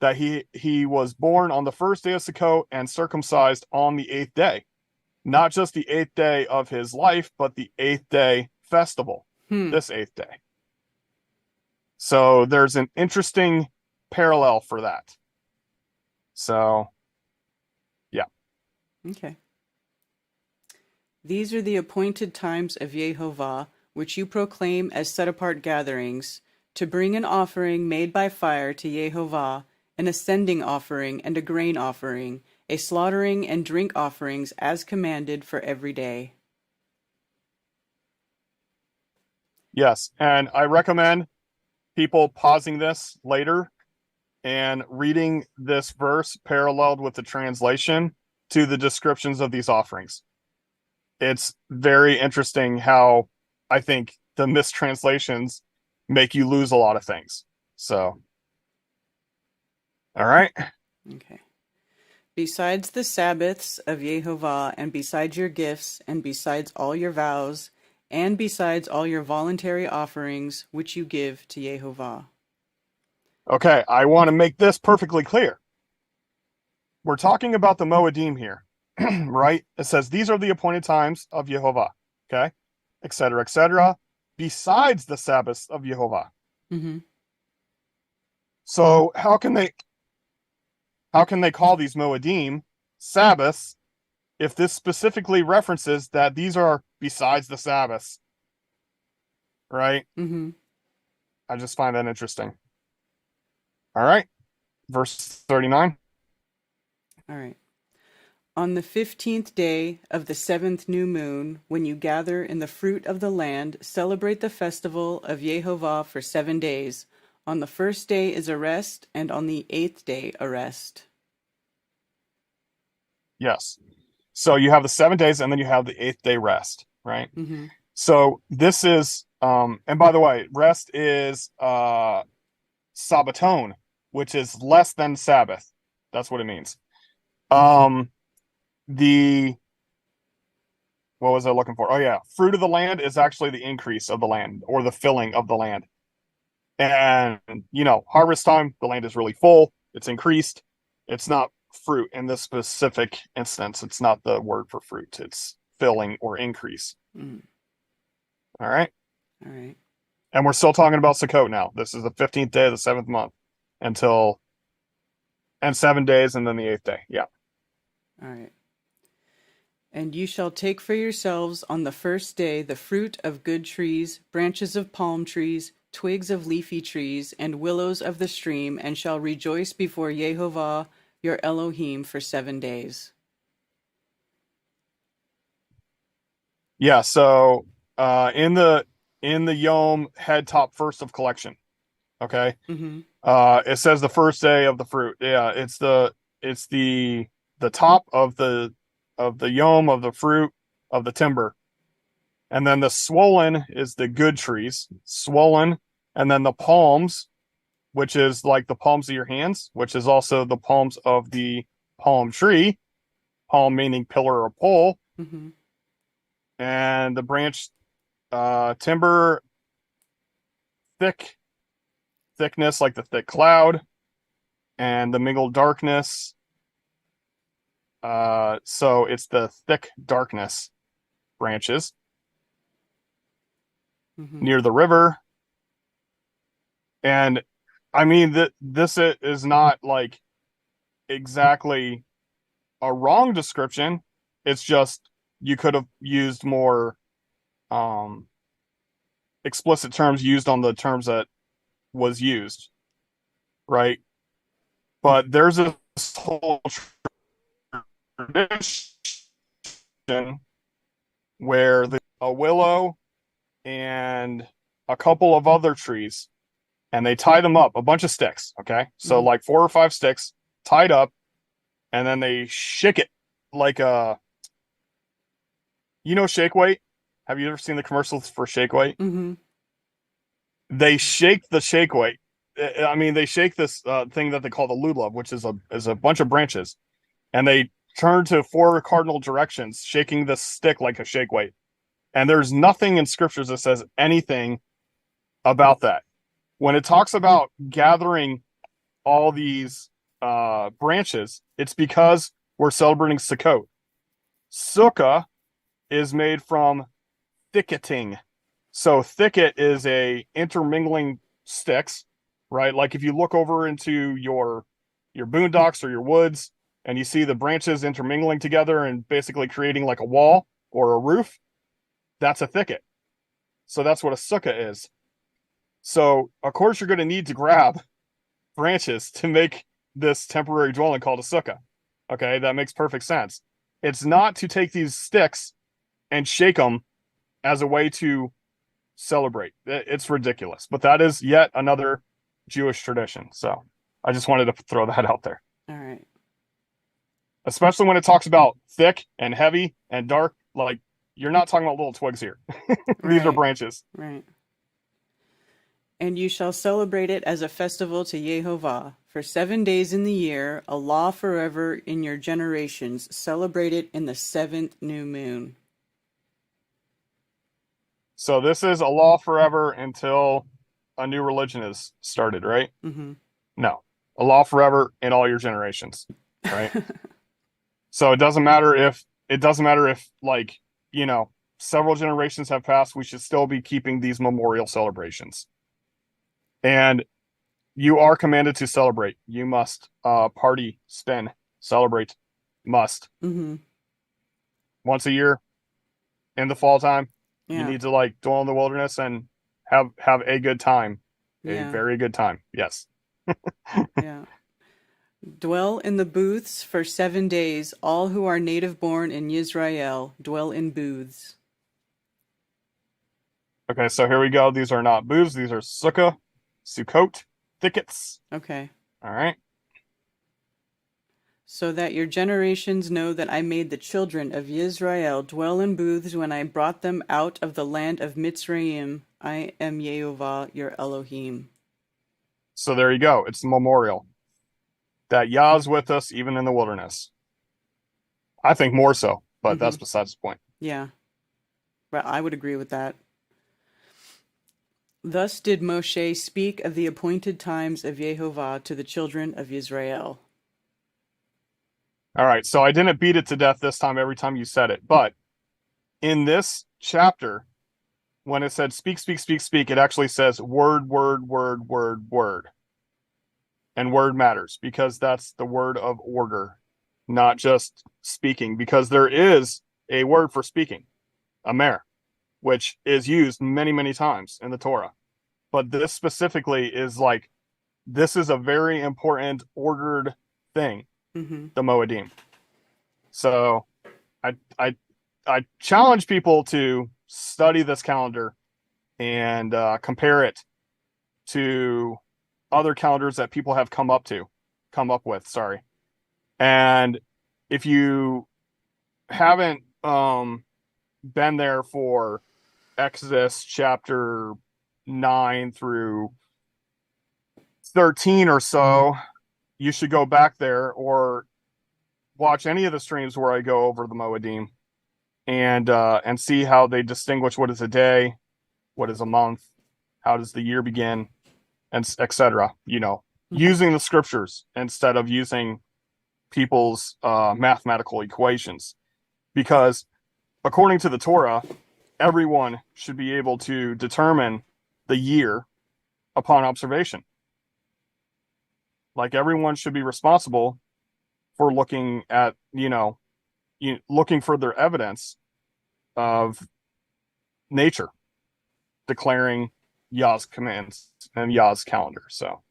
that he was born on the first day of Sukkot and circumcised on the 8th day. Not just the 8th day of his life, but the 8th day festival, this 8th day. So there's an interesting parallel for that. So, yeah. Okay. These are the appointed times of Yehovah, which you proclaim as set-apart gatherings, to bring an offering made by fire to Yehovah, an ascending offering and a grain offering, a slaughtering and drink offerings as commanded for every day. Yes, and I recommend people pausing this later and reading this verse paralleled with the translation to the descriptions of these offerings. It's very interesting how I think the mistranslations make you lose a lot of things. So, all right. Okay. Besides the Sabbaths of Yehovah, and besides your gifts, and besides all your vows, and besides all your voluntary offerings which you give to Yehovah. Okay, I want to make this perfectly clear. We're talking about the Moedim here, right? It says these are the appointed times of Yehovah, okay, etc., besides the Sabbaths of Yehovah. Mm-hmm. So how can they call these Moedim Sabbaths if this specifically references that these are besides the Sabbaths, right? Mm-hmm. I just find that interesting. All right, verse 39. All right. On the 15th day of the 7th new moon, when you gather in the fruit of the land, celebrate the festival of Yehovah for 7 days. On the first day is a rest, and on the 8th day a rest. Yes. So you have the 7 days and then you have the 8th day rest, right? Mm-hmm. So this is and by the way, rest is Sabbaton, which is less than Sabbath. That's what it means. The what was I looking for? Oh yeah, fruit of the land is actually the increase of the land or the filling of the land. And harvest time, the land is really full, it's increased. It's not fruit in this specific instance. It's not the word for fruit. It's filling or increase. Mm. All right. All right. And we're still talking about Sukkot now. This is the 15th day of the 7th month and 7 days and then the 8th day. Yeah. All right. And you shall take for yourselves on the first day the fruit of good trees, branches of palm trees, twigs of leafy trees, and willows of the stream, and shall rejoice before Yehovah your Elohim for 7 days. Yeah. So in the Yom head top first of collection. Okay. Mm-hmm. It says the first day of the fruit. Yeah, it's the top of the Yom of the fruit of the timber. And then the swollen is the good trees, swollen, and then the palms, which is like the palms of your hands, which is also the palms of the palm tree, palm meaning pillar or pole, Mm-hmm. and the branch timber thickness like the thick cloud, and the mingled darkness. So it's the thick darkness branches Mm-hmm. near the river. And I mean that this is not like exactly a wrong description. It's just you could have used more explicit terms used on the terms that was used, right? But there's this whole tradition where a willow and a couple of other trees, and they tie them up, a bunch of sticks, okay? So like 4 or 5 sticks tied up, and then they shake it like shake weight. Have you ever seen the commercials for shake weight? Mm-hmm. They shake the shake weight. I mean, they shake this thing that they call the lulav, which is a bunch of branches, and they turn to 4 cardinal directions, shaking the stick like a shake weight. And there's nothing in scriptures that says anything about that. When it talks about gathering all these branches, it's because we're celebrating Sukkot. Sukkah is made from thicketing. So thicket is a intermingling sticks, right? Like if you look over into your boondocks or your woods and you see the branches intermingling together and basically creating like a wall or a roof, that's a thicket. So that's what a sukkah is. So of course you're going to need to grab branches to make this temporary dwelling called a sukkah. Okay, that makes perfect sense. It's not to take these sticks and shake them as a way to celebrate. It's ridiculous, but that is yet another Jewish tradition. So I just wanted to throw that out there. All right. Especially when it talks about thick and heavy and dark, like you're not talking about little twigs here. These are Right. branches. Right. And you shall celebrate it as a festival to Yehovah. For 7 days in the year, a law forever in your generations. Celebrate it in the 7th new moon. So this is a law forever until a new religion is started, right? Mm-hmm. No, a law forever in all your generations, right? So it doesn't matter if like, several generations have passed, we should still be keeping these memorial celebrations. And you are commanded to celebrate. You must party, spin, celebrate, must. Mm-hmm. Once a year in the fall time, you Yeah. need to like dwell in the wilderness and have a good time. A Yeah. very good time. Yes. Yeah. Dwell in the booths for 7 days. All who are native born in Yisrael dwell in booths. Okay, so here we go. These are not booths, these are Sukkot, thickets. Okay. All right. So that your generations know that I made the children of Yisrael dwell in booths when I brought them out of the land of Mitzrayim. I am Yehovah, your Elohim. So there you go. It's the memorial that Yah's with us even in the wilderness. I think more so, but that's besides the point. Yeah. Well, I would agree with that. Thus did Moshe speak of the appointed times of Yehovah to the children of Israel. All right, so I didn't beat it to death this time every time you said it, but in this chapter, when it said speak, speak, speak, speak, it actually says word, word, word, word, word. And word matters because that's the word of order, not just speaking, because there is a word for speaking, amer, which is used many, many times in the Torah. But this specifically is like, this is a very important ordered thing, the Moedim. So I challenge people to study this calendar and compare it to other calendars that people have come up with, sorry. And if you haven't been there for Exodus chapter 9 through 13 or so, you should go back there or watch any of the streams where I go over the Moedim and see how they distinguish what is a day, what is a month, how does the year begin, and etc. Using the scriptures instead of using people's mathematical equations, because according to the Torah, everyone should be able to determine the year upon observation. Like everyone should be responsible for looking at, looking for their evidence of nature, declaring Yah's commands and Yah's calendar. So,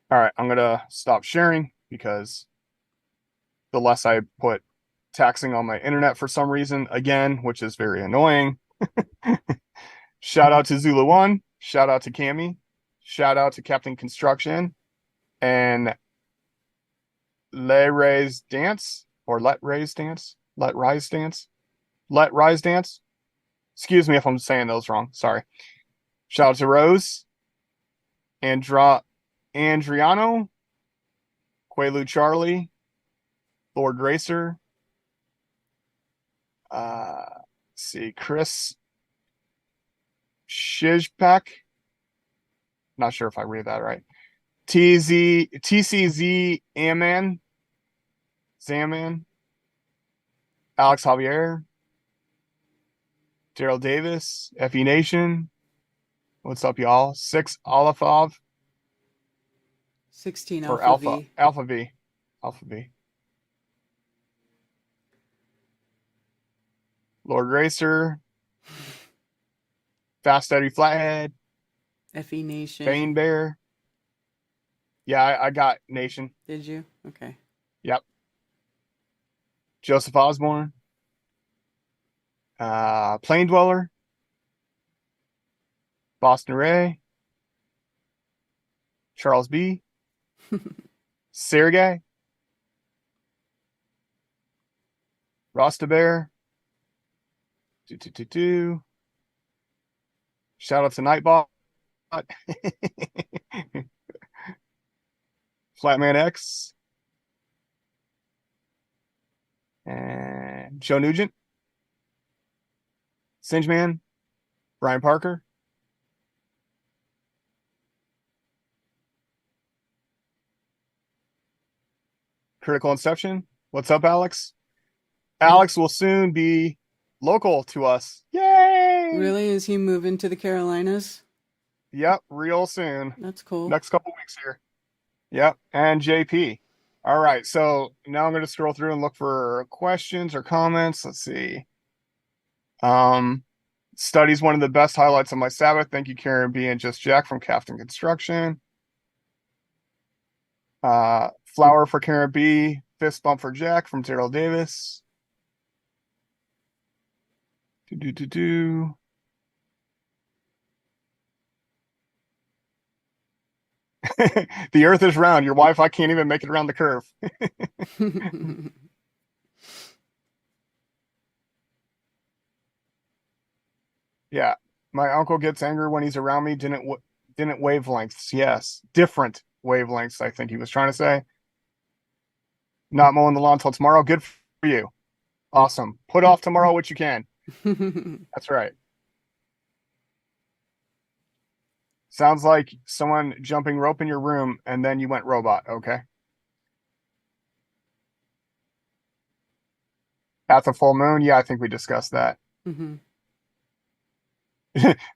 all right, I'm going to stop sharing because the less I put taxing on my internet for some reason, again, which is very annoying. Shout out to Zulu One. Shout out to Cammy. Shout out to Captain Construction and Let Rise Dance. Excuse me if I'm saying those wrong. Sorry. Shout out to Rose, Adriano, Quaalude Charlie, Lord Racer, Chris Shizpak. Not sure if I read that right. TCZ Aman, Zaman, Alex Javier, Daryl Davis, FE Nation. What's up, y'all? 6 Alafov 16 or Alpha V. Alpha V. Lord Racer, Fast Eddie Flathead, FE Nation. Bane Bear. Yeah, I got Nation. Did you? Okay. Yep. Joseph Osborne, Plain Dweller, Boston Ray, Charles B, Sergey, Rasta Bear, Shout out to Nightbot, Flatman X, and Joe Nugent, Singeman, Brian Parker. Critical Inception. What's up, Alex? Alex will soon be local to us. Yay! Really? Is he moving to the Carolinas? Yep, real soon. That's cool. Next couple weeks here. Yep, and JP. All right, so now I'm going to scroll through and look for questions or comments. Let's see. Study's one of the best highlights of my Sabbath. Thank you, Karen B. and Just Jack from Captain Construction. Flower for Karen B. Fist bump for Jack from Terrell Davis. Do. The earth is round. Your Wi-Fi can't even make it around the curve. Yeah. My uncle gets angry when he's around me. Didn't wavelengths. Yes. Different wavelengths, I think he was trying to say. Not mowing the lawn till tomorrow. Good for you. Awesome. Put off tomorrow what you can. That's right. Sounds like someone jumping rope in your room and then you went robot. Okay. At the full moon. Yeah, I think we discussed that. Mm-hmm.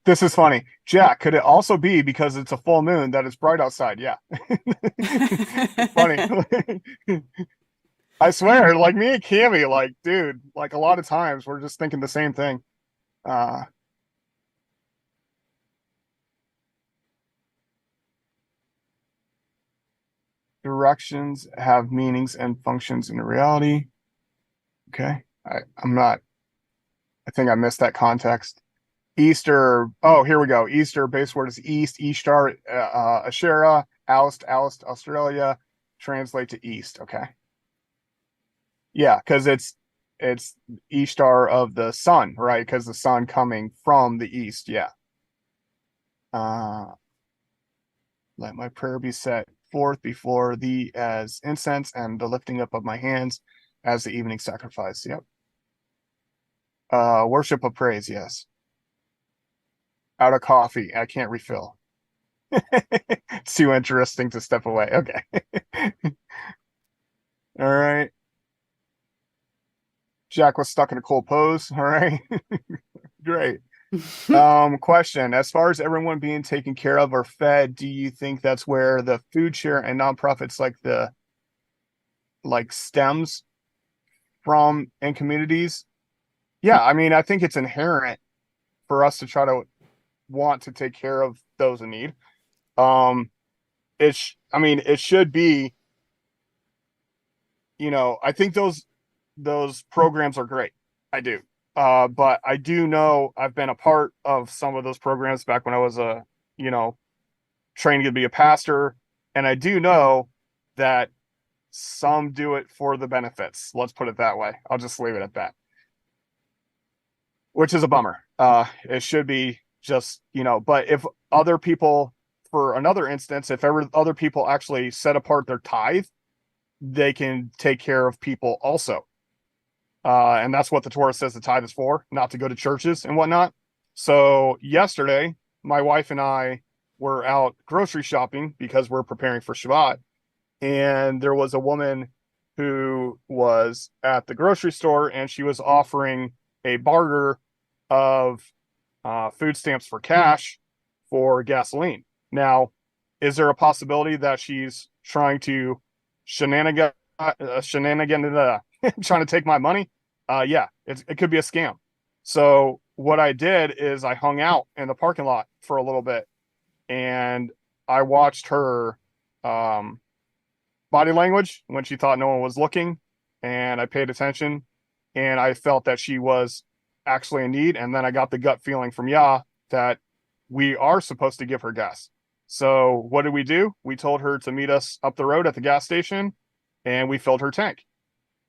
This is funny. Jack, could it also be because it's a full moon that it's bright outside? Yeah. Funny. I swear, like me and Cammy, like, dude, like a lot of times we're just thinking the same thing. Directions have meanings and functions in reality. Okay. I think I missed that context. Easter. Oh, here we go. Easter base word is east. Ishtar, Asherah, Alst, Australia. Translate to east. Okay. Yeah, because it's Ishtar of the sun, right? Because the sun coming from the east. Yeah. Let my prayer be set forth before thee as incense, and the lifting up of my hands as the evening sacrifice. Yep. Worship of praise. Yes. Out of coffee. I can't refill. It's too interesting to step away. Okay. All right. Jack was stuck in a cool pose. All right. Great. Question. As far as everyone being taken care of or fed, do you think that's where the food share and nonprofits like stems from in communities? Yeah, I mean, I think it's inherent for us to try to want to take care of those in need. It should be, I think those programs are great. I do. But I do know I've been a part of some of those programs back when I was training to be a pastor. And I do know that some do it for the benefits. Let's put it that way. I'll just leave it at that, which is a bummer. It should be just, but if other people, for another instance, if ever other people actually set apart their tithe, they can take care of people also. And that's what the Torah says the tithe is for, not to go to churches and whatnot. So yesterday, my wife and I were out grocery shopping because we're preparing for Shabbat. And there was a woman who was at the grocery store and she was offering a barter of food stamps for cash for gasoline. Now, is there a possibility that she's trying to shenanigan trying to take my money? Yeah, it could be a scam. So what I did is I hung out in the parking lot for a little bit and I watched her body language when she thought no one was looking, and I paid attention and I felt that she was actually in need. And then I got the gut feeling from Yah that we are supposed to give her gas. So what did we do? We told her to meet us up the road at the gas station and we filled her tank.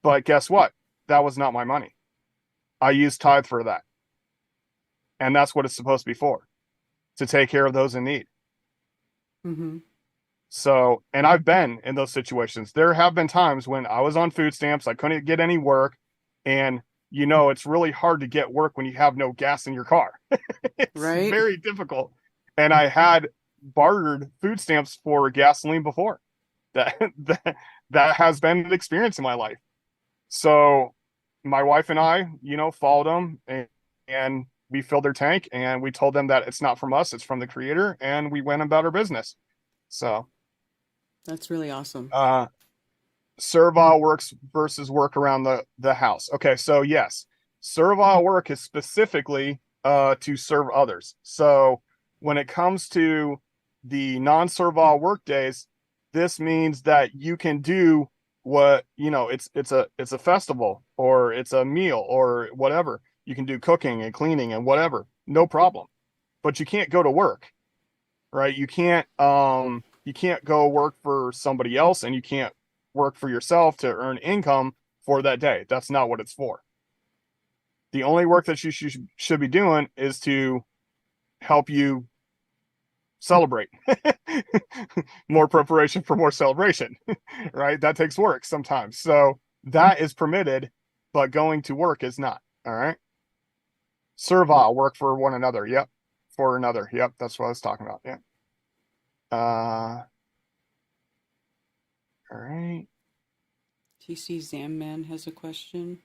But guess what? That was not my money. I used tithe for that. And that's what it's supposed to be for, to take care of those in need. Mm-hmm. So, and I've been in those situations. There have been times when I was on food stamps, I couldn't get any work, and you know, it's really hard to get work when you have no gas in your car. It's Right. very difficult. And I had bartered food stamps for gasoline before. That that has been an experience in my life. So my wife and I, you know, followed them, and we filled their tank, and we told them that it's not from us, it's from the creator, and we went about our business. So That's really awesome. servile works versus work around the house. Okay, so yes, servile work is specifically to serve others. So when it comes to the non-servile work days, this means that you can do what, you know, it's a festival, or it's a meal, or whatever. You can do cooking and cleaning and whatever, no problem. But you can't go to work, right? You can't go work for somebody else, and you can't work for yourself to earn income for that day. That's not what it's for. The only work that you should be doing is to help you celebrate. More preparation for more celebration, right? That takes work sometimes. So that is permitted, but going to work is not. All right. Servile, work for one another. Yep. For another. Yep. That's what I was talking about. Yeah. All right. TC Zamman has a question.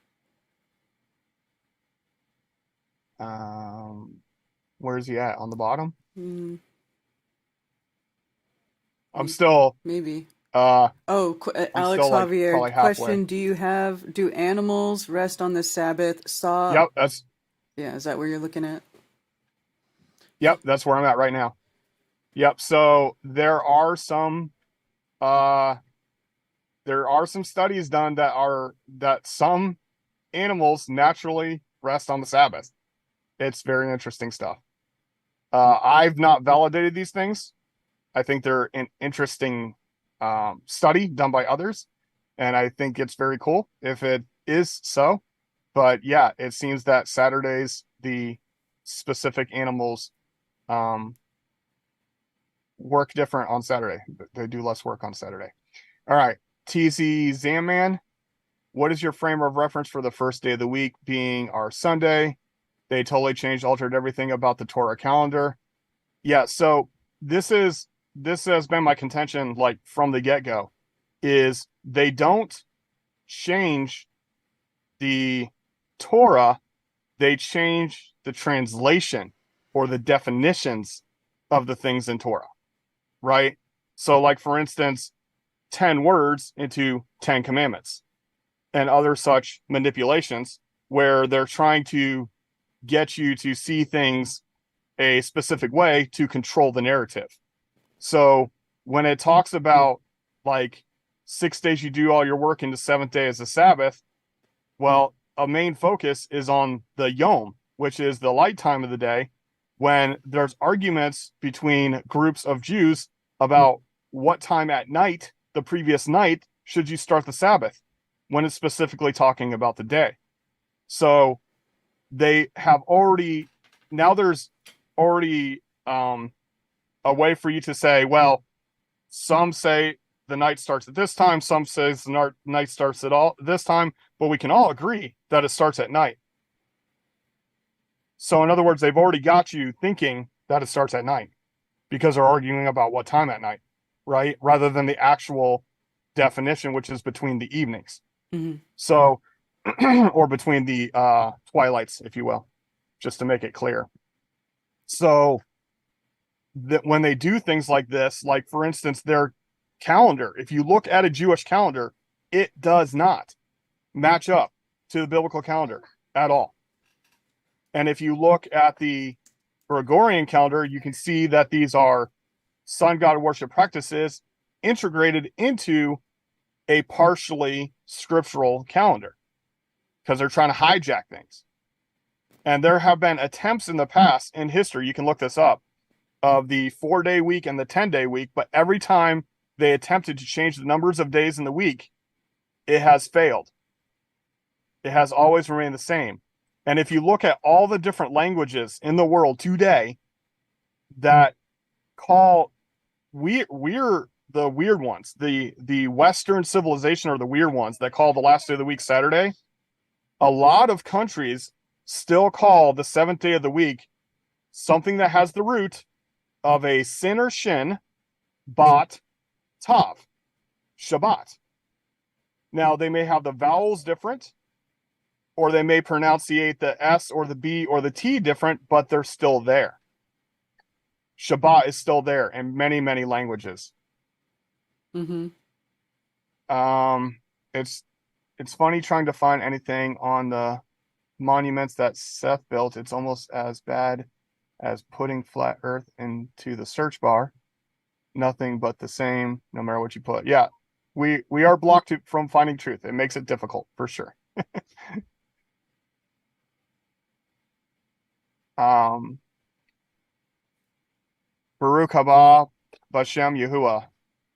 Where's he at? On the bottom? I'm Maybe. still Maybe. I'm Alex still, like, Javier, probably halfway. question: do animals rest on the Sabbath? Yep, that's Is that where you're looking at? Yep, that's where I'm at right now. Yep. So there are some studies done that some animals naturally rest on the Sabbath. It's very interesting stuff. I've not validated these things. I think they're an interesting study done by others, and I think it's very cool if it is so. But yeah, it seems that Saturdays, the specific animals work different on Saturday. They do less work on Saturday. All right. TZ Zamman, what is your frame of reference for the first day of the week being our Sunday? They totally altered everything about the Torah calendar. Yeah, so this has been my contention, like, from the get-go, is they don't change the Torah, they change the translation or the definitions of the things in Torah, right? So, like, for instance, 10 words into 10 commandments and other such manipulations where they're trying to get you to see things a specific way to control the narrative. So when it talks about, like, 6 days you do all your work and the seventh day is the Sabbath, well, a main focus is on the Yom, which is the light time of the day, when there's arguments between groups of Jews about what time at night, the previous night, should you start the Sabbath, when it's specifically talking about the day. So they have already, now there's already a way for you to say, well, some say the night starts at this time, some says the night starts at all this time, but we can all agree that it starts at night. So in other words, they've already got you thinking that it starts at night because they're arguing about what time at night, right? Rather than the actual definition, which is between the evenings. Mm-hmm. So, or between the twilights, if you will, just to make it clear. So that when they do things like this, like, for instance, their calendar, if you look at a Jewish calendar, it does not match up to the biblical calendar at all. And if you look at the Gregorian calendar, you can see that these are sun god worship practices integrated into a partially scriptural calendar because they're trying to hijack things. And there have been attempts in the past in history, you can look this up, of the 4-day week and the 10-day week, but every time they attempted to change the numbers of days in the week, it has failed. It has always remained the same. And if you look at all the different languages in the world today that call, we're the weird ones, the Western civilization are the weird ones that call the last day of the week Saturday. a lot of countries still call the seventh day of the week something that has the root of a sin or shin, bat, tav, Shabbat. Now, they may have the vowels different, or they may pronunciate the S or the B or the T different, but they're still there. Shabbat is still there in many, many languages. Mm-hmm. It's funny trying to find anything on the monuments that Seth built. It's almost as bad as putting flat earth into the search bar. Nothing but the same, no matter what you put. Yeah, we are blocked from finding truth. It makes it difficult, for sure. Baruch haba Bashem Yahuwah.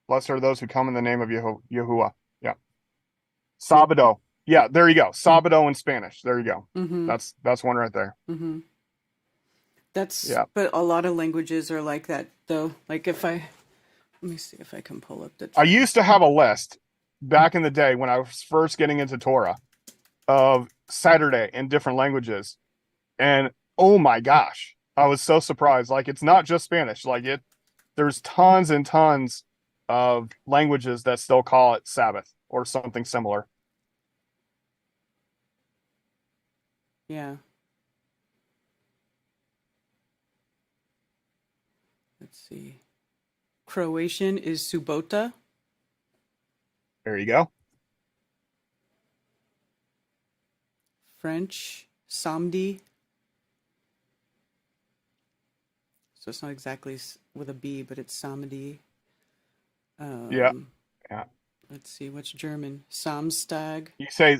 Blessed are those who come in the name of Yahuwah. Yeah. Sabado. Yeah, there you go. Sabado in Spanish. There you go. Mm-hmm. That's one right there. Mm-hmm. That's, yeah. But a lot of languages are like that, though. Like let me see if I can pull up the. I used to have a list back in the day when I was first getting into Torah of Saturday in different languages. And oh my gosh, I was so surprised. Like, it's not just Spanish. Like, there's tons and tons of languages that still call it Sabbath or something similar. Yeah. Let's see. Croatian is subota. There you go. French, samedi. So it's not exactly with a B, but it's samedi. Yeah. Let's see, what's German? Samstag. You say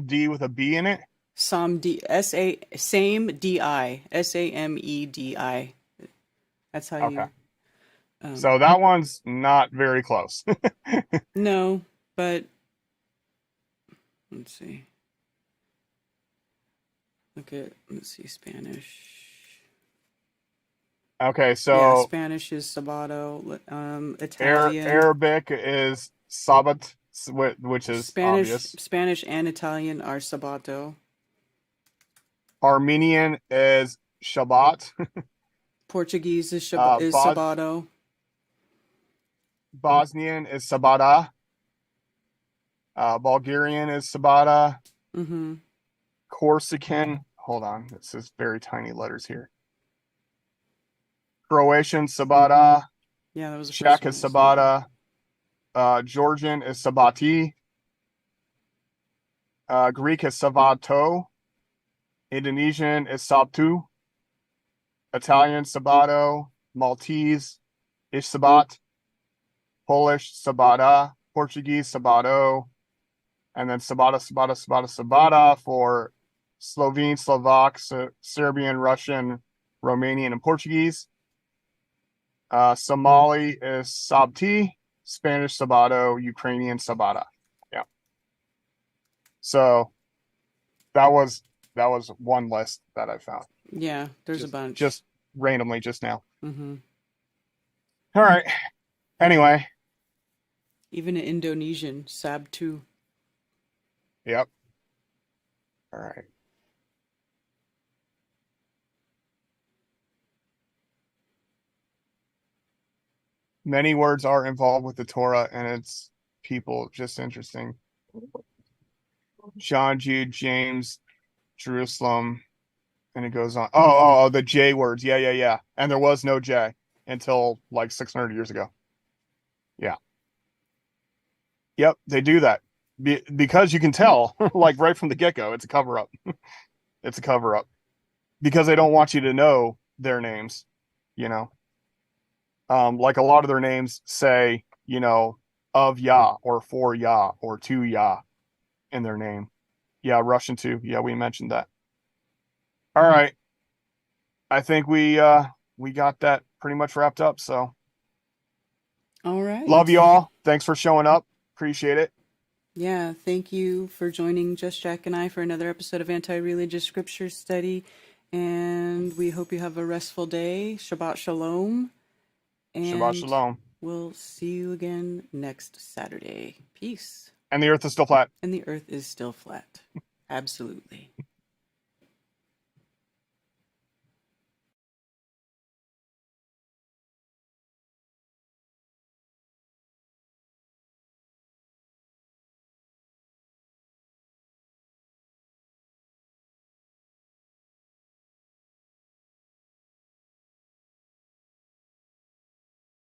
D with a B in it? Samedi, same D-I, S-A-M-E-D-I. That's how Okay. you... So that one's not very close. No, but let's see. Let's see, Spanish. Okay, so yeah, Spanish is sabato. Italian. Arabic is Sabbat, which is obvious. Spanish and Italian are sabato. Armenian is Shabbat. Portuguese is sabato. Bosnian is Sabata. Bulgarian is Sabata. Mm-hmm. Corsican, hold on, this is very tiny letters here. Croatian, Sabata. Yeah, that was the Czech first is one. Sabata. Georgian is Sabati. Greek is Savato. Indonesian is Sabtu. Italian, Sabato. Maltese is Sabat. Polish, Sabata. Portuguese, Sabato. And then Sabata for Slovene, Slovak, Serbian, Russian, Romanian, and Portuguese. Somali is Sabti. Spanish, Sabato. Ukrainian, Sabata. Yeah. So that was one list that I found. Yeah, there's a bunch. Just randomly just now. Mm-hmm. All right. Anyway. Even in Indonesian, Sabtu. Yep. All right. Many words are involved with the Torah and its people. Just interesting. John, Jude, James, Jerusalem, and it goes on. Oh, the J words. Yeah. And there was no J until like 600 years ago. Yeah. Yep, they do that. Because you can tell, like right from the get-go, it's a cover-up. It's a cover-up. Because they don't want you to know their names, you know. Like a lot of their names say, you know, of Yah or for Yah or to Yah in their name. Yeah, Russian too. Yeah, we mentioned that. All right. I think we got that pretty much wrapped up, so. All right. Love you all. Thanks for showing up. Appreciate it. Yeah, thank you for joining Just Jack and I for another episode of Anti-Religious Scripture Study. And we hope you have a restful day. Shabbat Shalom. And Shabbat Shalom. we'll see you again next Saturday. Peace. And the Earth is still flat. And the Earth is still flat. Absolutely.